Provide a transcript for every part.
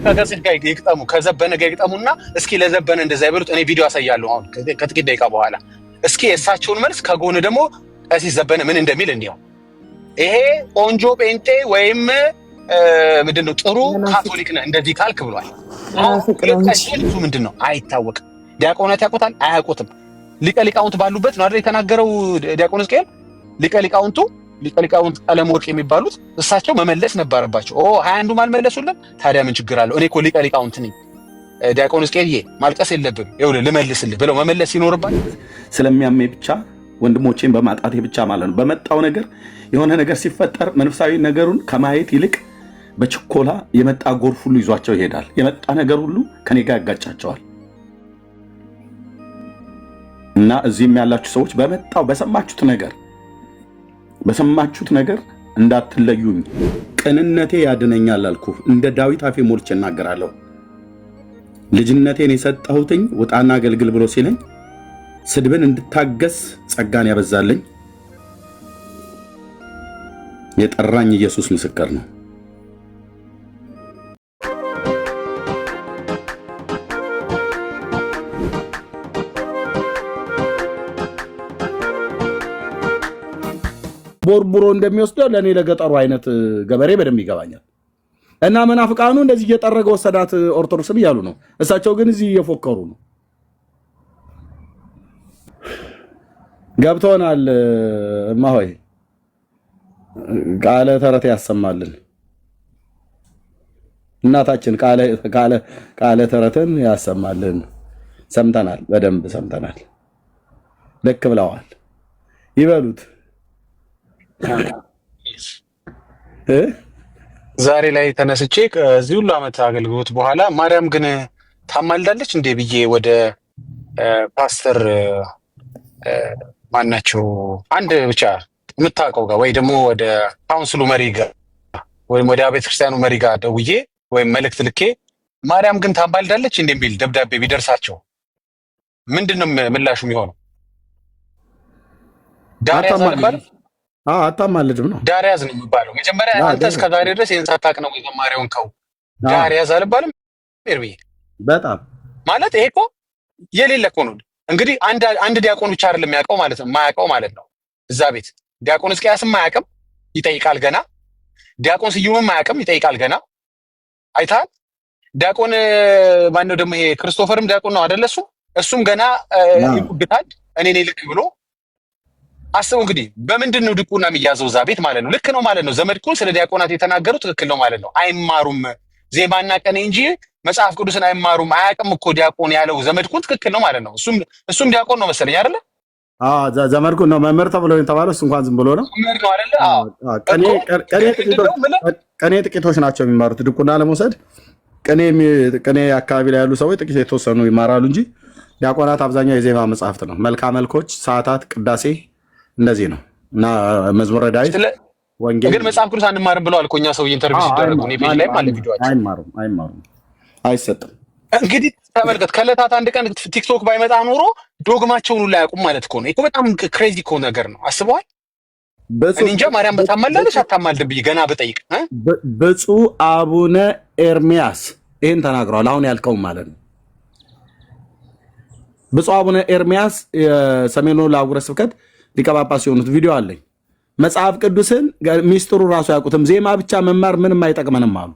ከቀሲስ ጋር ይግጠሙ ከዘበነ ጋር ይግጠሙና እስኪ ለዘበነ እንደዛ ይበሉት። እኔ ቪዲዮ አሳያለሁ አሁን ከጥቂት ደቂቃ በኋላ። እስኪ የእሳቸውን መልስ ከጎን ደግሞ ቀሲስ ዘበነ ምን እንደሚል እንዲያው ይሄ ቆንጆ ጴንጤ ወይም ምንድነው ጥሩ ካቶሊክ ነህ እንደዚህ ካልክ ብሏል። ቀሲሱ ምንድነው አይታወቅም። ዲያቆናት ያውቁታል አያውቁትም? ሊቀ ሊቃውንት ባሉበት ነው አይደል የተናገረው ዲያቆን ሕዝቅኤል። ሊቀ ሊቃውንት ቀለመወርቅ የሚባሉት እሳቸው መመለስ ነበረባቸው። 21ዱም አልመለሱልን። ታዲያ ምን ችግር አለው? እኔ እኮ ሊቀ ሊቃውንት ነኝ ዲያቆን ሕዝቅኤልዬ ማልቀስ የለብም ይኸውልህ ልመልስልህ ብለው መመለስ ይኖርባል። ስለሚያመኝ ብቻ ወንድሞቼን በማጣቴ ብቻ ማለት ነው። በመጣው ነገር የሆነ ነገር ሲፈጠር መንፈሳዊ ነገሩን ከማየት ይልቅ በችኮላ የመጣ ጎርፍ ሁሉ ይዟቸው ይሄዳል። የመጣ ነገር ሁሉ ከኔ ጋር ያጋጫቸዋል። እና እዚህም ያላችሁ ሰዎች በመጣው በሰማችሁት ነገር እንዳትለዩኝ። ቅንነቴ ያድነኛል አልኩ። እንደ ዳዊት አፌ ሞልቼ እናገራለሁ። ልጅነቴን የሰጠሁትኝ ውጣና አገልግል ብሎ ሲለኝ ስድብን እንድታገስ ጸጋን ያበዛልኝ የጠራኝ ኢየሱስ ምስክር ነው። ቦርቡሮ እንደሚወስደው ለኔ ለገጠሩ አይነት ገበሬ በደንብ ይገባኛል። እና መናፍቃኑ እንደዚህ እየጠረገ ወሰዳት ኦርቶዶክስን እያሉ ነው። እሳቸው ግን እዚህ እየፎከሩ ነው። ገብቶናል። እማሆይ ቃለ ተረት ያሰማልን። እናታችን ቃለ ተረትን ያሰማልን። ሰምተናል፣ በደንብ ሰምተናል። ልክ ብለዋል። ይበሉት። ዛሬ ላይ ተነስቼ ከዚህ ሁሉ ዓመት አገልግሎት በኋላ ማርያም ግን ታማልዳለች እንዴ ብዬ ወደ ፓስተር ማናቸው አንድ ብቻ የምታውቀው ጋር ወይ ደግሞ ወደ ካውንስሉ መሪ ጋር ወይም ወደ ቤተ ክርስቲያኑ መሪ ጋር ደውዬ ወይም መልእክት ልኬ ማርያም ግን ታማልዳለች እንዴ የሚል ደብዳቤ ቢደርሳቸው ምንድነው ምላሹ የሚሆነው? ዳርያዝ ነበር። አታማልድም ነው ዳርያዝ ነው የሚባለው። መጀመሪያ አንተ እስከ ዛሬ ድረስ የእንሳታቅ ነው የዘማሪውን ከው ዳርያዝ አልባልም ኤርቢ በጣም ማለት ይሄ እኮ የሌለ እኮ ነው። እንግዲህ አንድ ዲያቆን ብቻ አይደለም የሚያውቀው ማለት ነው የማያውቀው ማለት ነው። እዛ ቤት ዲያቆን ሕዝቅያስም ማያውቅም ይጠይቃል ገና። ዲያቆን ስዩምም ማያውቅም ይጠይቃል ገና። አይተሃል? ዲያቆን ማነው ደግሞ ይሄ ክርስቶፈርም ዲያቆን ነው አይደለ? እሱም ገና ይጉግታል እኔ ነኝ ልክ ብሎ አስቡ። እንግዲህ በምንድን ነው ድቁና የሚያዘው እዛ ቤት ማለት ነው? ልክ ነው ማለት ነው። ዘመድኩን ስለ ዲያቆናት የተናገሩ ትክክል ነው ማለት ነው። አይማሩም ዜማና ቀኔ እንጂ መጽሐፍ ቅዱስን አይማሩም። አያውቅም እኮ ዲያቆን ያለው ዘመድኩን ትክክል ነው ማለት ነው። እሱም ዲያቆን ነው መሰለኝ አይደለ? ዘመድኩን ነው መምህር ተብሎ የተባለው። እሱ እንኳን ዝም ብሎ ነው መምህር ነው አይደለ? ቀኔ ጥቂቶች ናቸው የሚማሩት ድቁና ለመውሰድ። ቀኔ አካባቢ ላይ ያሉ ሰዎች ጥቂት የተወሰኑ ይማራሉ እንጂ ዲያቆናት አብዛኛው የዜማ መጽሐፍት ነው። መልካ መልኮች፣ ሰዓታት፣ ቅዳሴ እንደዚህ ነው። እና መዝሙረ ዳዊት ወንጌል ግን መጽሐፍ ቅዱስ አንማርም ብለዋል እኮ እኛ ሰው ኢንተርቪው ሲደረጉ ነው ፔጅ ላይ ማለት ቪዲዮአቸው አይማሩም አይሰጥም። እንግዲህ ተመልከት፣ ከዕለታት አንድ ቀን ቲክቶክ ባይመጣ ኖሮ ዶግማቸውን ሁሉ አያውቁም ማለት እኮ ነው። እኮ በጣም ክሬዚ እኮ ነገር ነው። አስበዋል። እኔ እንጃ ማርያም በታማልዳለች አታማልድም ብዬ ገና ብጠይቅ ብፁዕ አቡነ ኤርሚያስ ይህን ተናግረዋል። አሁን ያልከው ማለት ነው። ብፁዕ አቡነ ኤርሚያስ የሰሜን ወሎ አህጉረ ስብከት ሊቀ ጳጳስ የሆኑት ቪዲዮ አለኝ። መጽሐፍ ቅዱስን ሚስጥሩ ራሱ ያውቁትም። ዜማ ብቻ መማር ምንም አይጠቅመንም አሉ።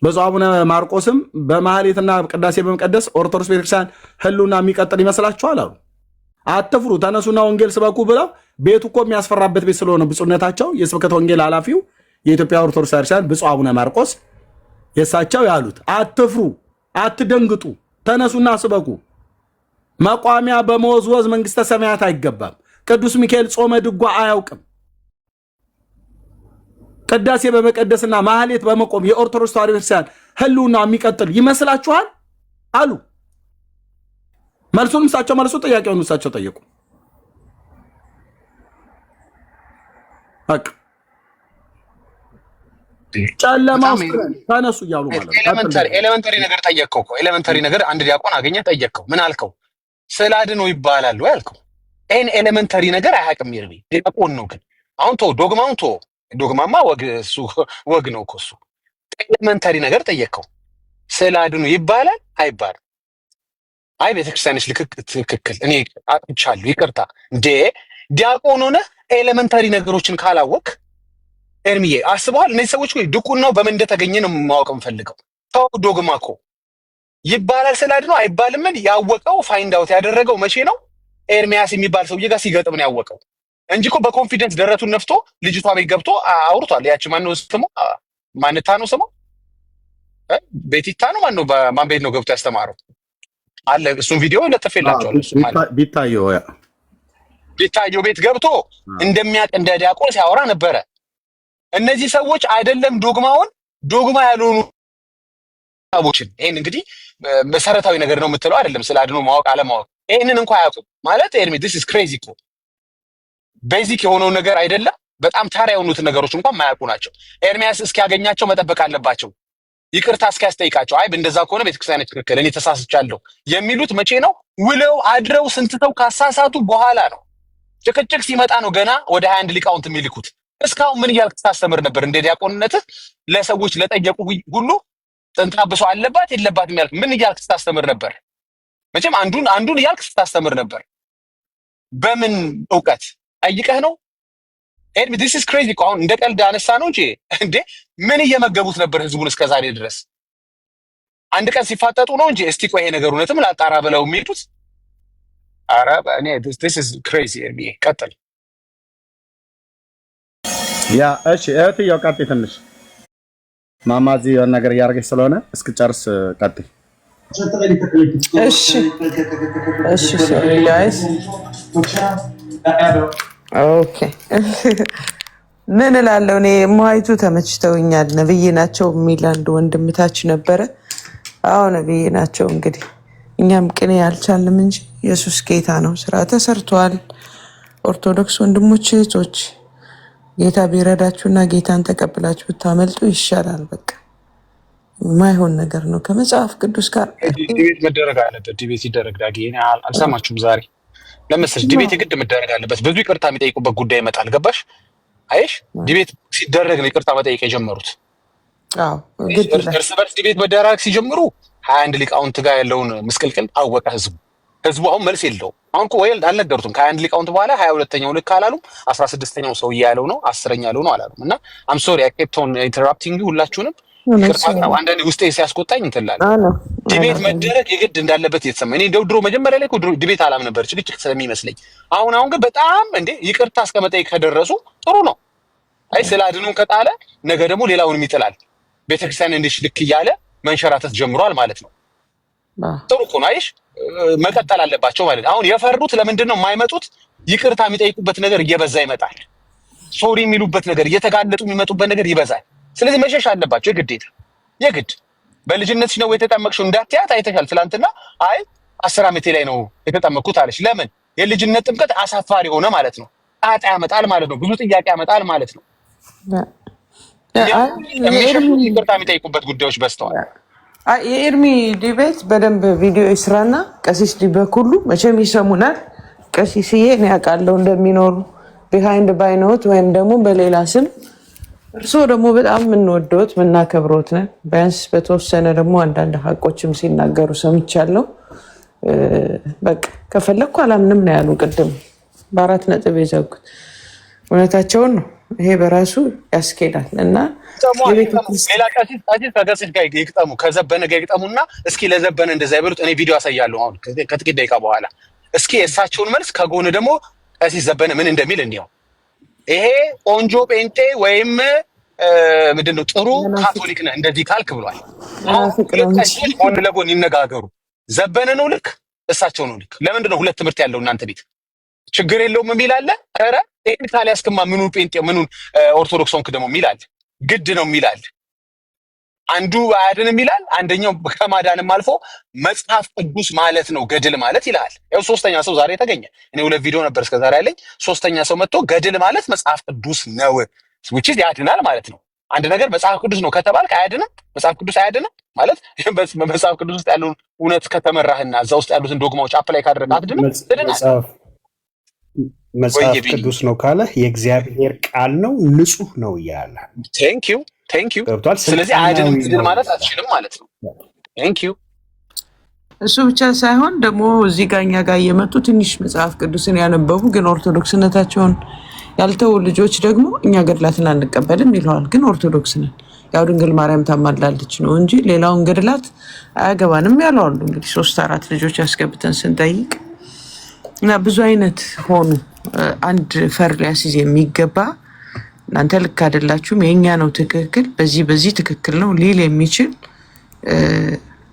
ብፁዕ አቡነ ማርቆስም በማህሌትና ቅዳሴ በመቀደስ ኦርቶዶክስ ቤተክርስቲያን ህልውና የሚቀጥል ይመስላችኋል አሉ። አትፍሩ፣ ተነሱና ወንጌል ስበኩ ብለው ቤቱ እኮ የሚያስፈራበት ቤት ስለሆነ ብፁዕነታቸው የስብከተ ወንጌል ኃላፊው የኢትዮጵያ ኦርቶዶክስ ቤተክርስቲያን ብፁዕ አቡነ ማርቆስ የእሳቸው ያሉት አትፍሩ፣ አትደንግጡ፣ ተነሱና ስበኩ። መቋሚያ በመወዝወዝ መንግስተ ሰማያት አይገባም። ቅዱስ ሚካኤል ጾመ ድጓ አያውቅም። ቅዳሴ በመቀደስና ማህሌት በመቆም የኦርቶዶክስ ተዋሕዶ ቤተክርስቲያን ህልውና የሚቀጥል ይመስላችኋል አሉ። መልሱንም እሳቸው መልሱ፣ ጥያቄውን እሳቸው ጠየቁ። ጨለማ ተነሱ እያሉ ማለት ነው። ኤሌመንተሪ ነገር ጠየቅከው እኮ ኤሌመንተሪ ነገር አንድ ዲያቆን አገኘ ጠየቅከው። ምን አልከው? ስለ አድኖ ይባላል ወይ አልከው። ይሄን ኤሌመንተሪ ነገር አያውቅም። ይርቢ ዲያቆን ነው ግን አሁን ዶግማውን ዶግማማ ወግ ነው እኮ እሱ ኤሌመንታሪ ነገር ጠየቅከው። ስዕል አድኖ ይባላል አይባልም? አይ ቤተክርስቲያንሽ ትክክል፣ እኔ አጥቻለሁ ይቅርታ። እንዴ ዲያቆን ሆነህ ኤሌመንታሪ ነገሮችን ካላወቅ ኤርሚዬ አስበዋል? እነዚህ ሰዎች ድቁናው በምን እንደተገኘ ነው ማወቅ የምፈልገው። ተው ዶግማ እኮ ይባላል ስዕል አድኖ አይባልምን ያወቀው ፋይንድ አውት ያደረገው መቼ ነው? ኤርሚያስ የሚባል ሰውዬ ጋር ሲገጥም ነው ያወቀው እንጂ እኮ በኮንፊደንስ ደረቱን ነፍቶ ልጅቷ ቤት ገብቶ አውርቷል። ያቺ ማነው ስሟ? ማንታ ነው ስሟ? ቤቲታ ነው ማነው? በማን ቤት ነው ገብቶ ያስተማረው? አለ እሱን ቪዲዮ ለጥፌላቸዋል። ቢታየው ቤት ገብቶ እንደሚያውቅ እንደ ዲያቆን ሲያወራ ነበረ። እነዚህ ሰዎች አይደለም ዶግማውን ዶግማ ያልሆኑ አቦችን ይሄን እንግዲህ መሰረታዊ ነገር ነው የምትለው አይደለም ስለ አድኖ ማወቅ አለማወቅ ይሄንን እንኳን አያውቁም ማለት ኤርሚ this is crazy እኮ ቤዚክ የሆነው ነገር አይደለም። በጣም ታራ የሆኑት ነገሮች እንኳን ማያውቁ ናቸው። ኤርሚያስ እስኪያገኛቸው መጠበቅ አለባቸው። ይቅርታ እስኪያስጠይቃቸው አይ እንደዛ ከሆነ ቤተክርስቲያን ትክክል እኔ ተሳስቻለሁ የሚሉት መቼ ነው? ውለው አድረው ስንት ሰው ካሳሳቱ በኋላ ነው። ጭቅጭቅ ሲመጣ ነው ገና ወደ 21 ሊቃውንት የሚልኩት። እስካሁን ምን እያልክ ታስተምር ነበር? እንደ ዲያቆንነትህ ለሰዎች ለጠየቁ ሁሉ ጥንተ አብሶ አለባት የለባትም ያልክ ምን እያልክ ታስተምር ነበር? መቼም አንዱን እያልክ ታስተምር ነበር። በምን ዕውቀት ጠይቀህ ነው? ኤርሚ this is crazy እኮ አሁን እንደ ቀልድ አነሳ ነው እንጂ እንዴ ምን እየመገቡት ነበር ህዝቡን እስከዛሬ ድረስ? አንድ ቀን ሲፋጠጡ ነው እንጂ እስቲ ቆይ ይሄ ነገር እውነትም ላጣራ ብለው የሚሄዱት። ኧረ እኔ this is crazy ኤርሚ ቀጥል። ያ እሺ እህትዬው ቀጥይ ትንሽ ማማዚ የሆነ ነገር እያደረገች ስለሆነ እስክጨርስ ቀጥይ። እሺ sorry guys ኦኬ ምን እላለሁ እኔ ማይቱ ተመችተውኛል። ነብይ ናቸው የሚል አንድ ወንድምታች ነበረ። አዎ ነብይ ናቸው። እንግዲህ እኛም ቅኔ አልቻልንም እንጂ ኢየሱስ ጌታ ነው። ስራ ተሰርቷል። ኦርቶዶክስ ወንድሞች እህቶች ጌታ ቢረዳችሁና ጌታን ተቀብላችሁ ብታመልጡ ይሻላል። በቃ የማይሆን ነገር ነው ከመጽሐፍ ቅዱስ ጋር ዲቤት መደረግ አለበት። ዲቤት ይደረግ ዳጊ እኔ አልሰማችሁም ዛሬ ለምሳሌ ዲቤት ግድ መደረግ አለበት። ብዙ ይቅርታ የሚጠይቁበት ጉዳይ ይመጣል። ገባሽ? አይሽ ዲቤት ሲደረግ ነው ይቅርታ መጠየቅ የጀመሩት። አዎ እርስ በርስ ዲቤት መደረግ ሲጀምሩ 21 ሊቃውንት ጋር ያለውን ምስቅልቅል አወቀ ህዝቡ አሁን መልስ የለውም። አሁን እኮ ወይ አልነገሩትም ከ21 ሊቃውንት በኋላ 22ኛው ልክ አላሉም። 16ኛው ሰው ያለው ነው 10ኛ ያለው ነው አላሉም። እና አም ሶሪ አይ ኬፕት ኦን ኢንተራፕቲንግ ሁላችሁንም ይቅርታው አንዳንዴ ውስጤ ሲያስቆጣኝ እንትላለን። ዲቤት መደረግ የግድ እንዳለበት እየተሰማኝ እኔ ድሮ መጀመሪያ ላይ ዲቤት አላም ነበር ጭቅጭቅ ስለሚመስለኝ። አሁን ግን በጣም እንዴ ይቅርታ እስከመጠየቅ ከደረሱ ጥሩ ነው። አይ ስለ አድኑን ከጣለ ነገ ደግሞ ሌላውንም ይጥላል። ቤተክርስቲያን እንዲሽ ልክ እያለ መንሸራተት ጀምሯል ማለት ነው። ጥሩ እኮ ነው። አይሽ መቀጠል አለባቸው ማለት አሁን የፈሩት ለምንድን ነው የማይመጡት? ይቅርታ የሚጠይቁበት ነገር እየበዛ ይመጣል። ሶሪ የሚሉበት ነገር እየተጋለጡ የሚመጡበት ነገር ይበዛል። ስለዚህ መሸሽ አለባቸው የግድ በልጅነትሽ ነው የተጠመቅሽው እንዳትያት አይተሻል። ትላንትና አይ 10 ዓመቴ ላይ ነው የተጠመቅኩት አለሽ። ለምን? የልጅነት ጥምቀት አሳፋሪ ሆነ ማለት ነው። ጣጣ ያመጣል ማለት ነው። ብዙ ጥያቄ ያመጣል ማለት ነው። ይቅርታ የሚጠይቁበት ጉዳዮች በዝተዋል። የኤርሚ ዲቤት በደንብ ቪዲዮ ይስራና ቀሲስ ዲበኩሉ መቼም ይሰሙናል። ቀሲስዬ እኔ አውቃለሁ እንደሚኖሩ ቢሃይንድ ባይኖት ወይም ደግሞ በሌላ ስም እርስዎ ደግሞ በጣም የምንወደውት የምናከብሮት ነን። ቢያንስ በተወሰነ ደግሞ አንዳንድ ሀቆችም ሲናገሩ ሰምቻለሁ። በቃ ከፈለግኩ አላምንም ነው ያሉ። ቅድም በ4 ነጥብ የዘጉት እውነታቸውን ነው። ይሄ በራሱ ያስኬዳል። እና ሌላ ቀሲስ ከቀሲስ ጋር ይግጠሙ፣ ከዘበነ ጋር ይግጠሙና እስኪ ለዘበነ እንደዛ ይበሉት። እኔ ቪዲዮ አሳያለሁ አሁን ከጥቂት ደቂቃ በኋላ። እስኪ የእሳቸውን መልስ ከጎን ደግሞ ቀሲስ ዘበነ ምን እንደሚል እንዲያው ይሄ ቆንጆ ጴንጤ ወይም ምንድነው ጥሩ ካቶሊክ ነህ እንደዚህ ካልክ ብሏል። ቀሲሶች ጎን ለጎን ይነጋገሩ። ዘበነ ነው ልክ፣ እሳቸው ነው ልክ። ለምንድን ነው ሁለት ትምህርት ያለው እናንተ ቤት? ችግር የለውም የሚል አለ። ኧረ ቴክኒካሊ ያስከማ ምኑን ጴንጤ ምኑን ኦርቶዶክስ ሆንክ ደግሞ የሚል አለ። ግድ ነው የሚል አለ። አንዱ አያድንም ይላል፣ አንደኛው ከማዳንም አልፎ መጽሐፍ ቅዱስ ማለት ነው ገድል ማለት ይላል። ያው ሶስተኛ ሰው ዛሬ ተገኘ። እኔ 2 ቪዲዮ ነበር እስከዛሬ ያለኝ። ሶስተኛ ሰው መጥቶ ገድል ማለት መጽሐፍ ቅዱስ ነው which is ያድናል ማለት ነው። አንድ ነገር መጽሐፍ ቅዱስ ነው ከተባልክ አያድንም፣ መጽሐፍ ቅዱስ አያድንም ማለት መጽሐፍ ቅዱስ ውስጥ ያለውን እውነት ከተመራህና እዛ ውስጥ ያሉትን ዶግማዎች አፕላይ ካደረግህ አትድንም። መጽሐፍ ቅዱስ ነው ካለ የእግዚአብሔር ቃል ነው፣ ንጹህ ነው እያለ ቴንክ ዩ። ስለዚህ አይድንም ድል ማለት አትችልም ማለት ነው። ቴንክ ዩ። እሱ ብቻ ሳይሆን ደግሞ እዚህ ጋር እኛ ጋር እየመጡ ትንሽ መጽሐፍ ቅዱስን ያነበቡ ግን ኦርቶዶክስነታቸውን ያልተው ልጆች ደግሞ እኛ ገድላትን አንቀበልም ይለዋል። ግን ኦርቶዶክስ ነን፣ ያው ድንግል ማርያም ታማልዳለች ነው እንጂ ሌላውን ገድላት አያገባንም ያለው አሉ። እንግዲህ 3-4 ልጆች ያስገብተን ስንጠይቅ እና ብዙ አይነት ሆኑ። አንድ ፈር ሊያስይዝ የሚገባ እናንተ ልክ አይደላችሁም፣ የኛ ነው ትክክል፣ በዚህ ትክክል ነው ሊል የሚችል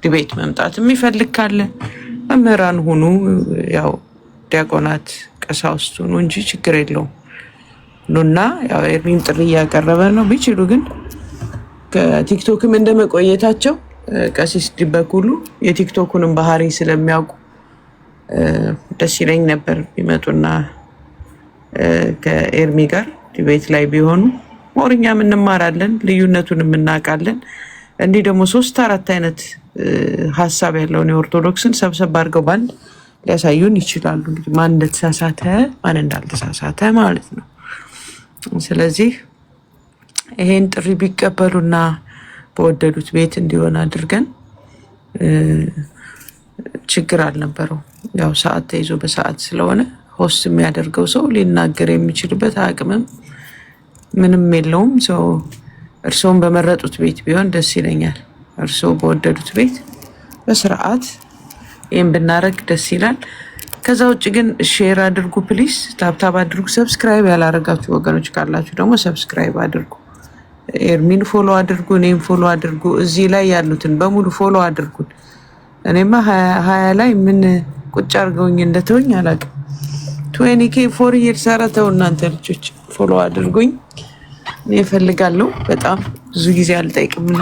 ዲቤት መምጣት የሚፈልግ ካለ መምህራን ሁኑ፣ ያው ዲያቆናት ቀሳውስት ሁኑ እንጂ ችግር የለውም ኑና። ያው ኤርሚም ጥሪ እያቀረበ ነው። ቢችሉ ግን ከቲክቶክም እንደመቆየታቸው ቀሲስ ዲበኩሉ የቲክቶኩንም ባህሪ ስለሚያውቁ ደስ ይለኝ ነበር ቢመጡና ከኤርሚ ጋር ዲቤት ላይ ቢሆኑ ሞርኛም እንማራለን፣ ልዩነቱን እናውቃለን። እንዲህ ደግሞ 3-4 አይነት ሀሳብ ያለውን የኦርቶዶክስን ሰብሰብ አድርገው ባንድ ሊያሳዩን ይችላሉ። እንግዲህ ማን እንደተሳሳተ ማን እንዳልተሳሳተ ማለት ነው። ስለዚህ ይሄን ጥሪ ቢቀበሉና በወደዱት ቤት እንዲሆን አድርገን ችግር አልነበረው። ያው ሰዓት ተይዞ በሰዓት ስለሆነ ሆስት የሚያደርገው ሰው ሊናገር የሚችልበት አቅምም ምንም የለውም። ሰው እርስዎን በመረጡት ቤት ቢሆን ደስ ይለኛል። እርስዎ በወደዱት ቤት በስርዓት ይህን ብናረግ ደስ ይላል። ከዛ ውጭ ግን ሼር አድርጉ ፕሊስ፣ ታብታብ አድርጉ። ሰብስክራይብ ያላረጋችሁ ወገኖች ካላችሁ ደግሞ ሰብስክራይብ አድርጉ። ኤርሚን ፎሎ አድርጉ፣ እኔም ፎሎ አድርጉ። እዚህ ላይ ያሉትን በሙሉ ፎሎ አድርጉን። እኔማ 20 ላይ ምን ቁጭ አድርገውኝ እንደተውኝ አላውቅም። 20K ፎር ይርስ ሰራተው እናንተ ልጆች ፎሎ አድርጉኝ። እኔ እፈልጋለሁ በጣም ብዙ ጊዜ አልጠይቅምና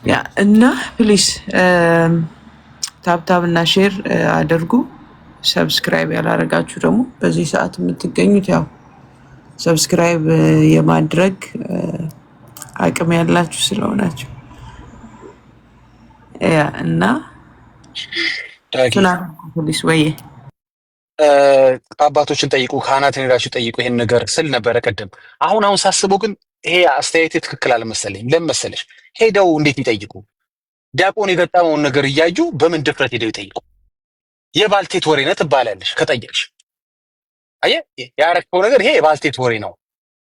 ያ እና ፕሊስ ታብታብ እና ሼር አድርጉ። ሰብስክራይብ ያላረጋችሁ ደግሞ በዚህ ሰዓት የምትገኙት ያው ሰብስክራይብ የማድረግ አቅም ያላችሁ ስለሆናችሁ ያ እና ፕሊስ ወይ አባቶችን ጠይቁ፣ ካህናትን ሄዳችሁ ጠይቁ። ይሄን ነገር ስል ነበረ ቀደም። አሁን ሳስበው ግን ይሄ አስተያየት ትክክል አልመሰለኝ። ለምን መሰለሽ? ሄደው እንዴት ይጠይቁ? ዲያቆን የገጠመውን ነገር እያዩ በምን ድፍረት ሄደው ይጠይቁ? የባልቴት ወሬ ነው ትባላለሽ ከጠየቅሽ። አየህ ያረከው ነገር ይሄ የባልቴት ወሬ ነው።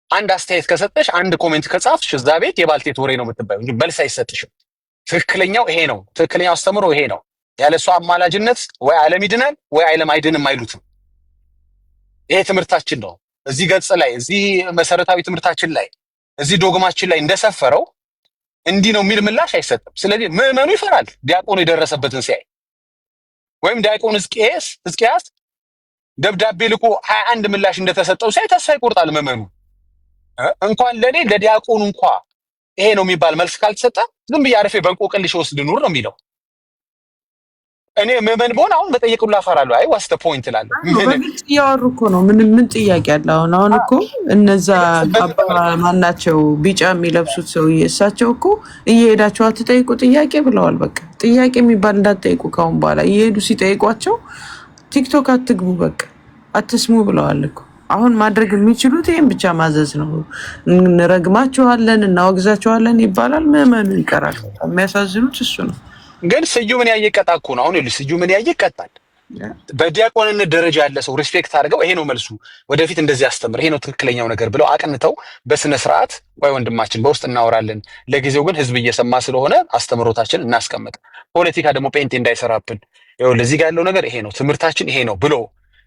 አንድ አስተያየት ከሰጠሽ፣ አንድ ኮሜንት ከጻፍሽ እዛ ቤት የባልቴት ወሬ ነው የምትባዩ እንጂ መልስ አይሰጥሽም። ትክክለኛው ይሄ ነው፣ ትክክለኛው አስተምሮ ይሄ ነው። ያለሷ አማላጅነት ወይ ዓለም ይድናል ወይ ዓለም አይድንም አይሉትም። ይሄ ትምህርታችን ነው። እዚህ ገጽ ላይ እዚህ መሰረታዊ ትምህርታችን ላይ እዚህ ዶግማችን ላይ እንደሰፈረው እንዲህ ነው የሚል ምላሽ አይሰጥም። ስለዚህ ምዕመኑ ይፈራል ዲያቆኑ የደረሰበትን ሲያይ። ወይም ዲያቆን ሕዝቅያስ ደብዳቤ ልኮ 21 ምላሽ እንደተሰጠው ሲያይ ተስፋ ይቆርጣል ምዕመኑ። እንኳን ለኔ ለዲያቆኑ እንኳ ይሄ ነው የሚባል መልስ ካልተሰጠ ዝም ብዬ አርፌ በእንቆቅልሽ ወስድ ልኑር ነው የሚለው። እኔ ምዕመን በሆነ አሁን መጠየቅ ሁሉ አፈራለሁ። አይ ዋስ ዘ ፖይንት እላለሁ። በግልጽ እያወሩ እኮ ነው። ምን ጥያቄ አለ? አሁን እኮ እነዛ ማናቸው ቢጫ የሚለብሱት ሰውዬ እሳቸው እኮ እየሄዳቸው አትጠይቁ ጥያቄ ብለዋል። በቃ ጥያቄ የሚባል እንዳትጠይቁ ካሁን በኋላ እየሄዱ ሲጠይቋቸው ቲክቶክ አትግቡ፣ በቃ አትስሙ ብለዋል እኮ። አሁን ማድረግ የሚችሉት ይህን ብቻ ማዘዝ ነው። እንረግማችኋለን፣ እናወግዛችኋለን ይባላል፣ ምዕመኑ ይቀራል። የሚያሳዝኑት እሱ ነው። ግን ስዩምን ያየ ቀጣ እኮ ነው። አሁን ይኸውልሽ ስዩምን ያየ ቀጣል። በዲያቆንነት ደረጃ ያለ ሰው ሪስፔክት አድርገው ይሄ ነው መልሱ፣ ወደፊት እንደዚህ አስተምር፣ ይሄ ነው ትክክለኛው ነገር ብለው አቅንተው በስነ ስርዓት ወይ ወንድማችን በውስጥ እናወራለን። ለጊዜው ግን ህዝብ እየሰማ ስለሆነ አስተምሮታችን እናስቀምጥ። ፖለቲካ ደግሞ ጴንጤ እንዳይሰራብን፣ ይኸውልህ እዚህ ጋር ያለው ነገር ይሄ ነው፣ ትምህርታችን ይሄ ነው ብሎ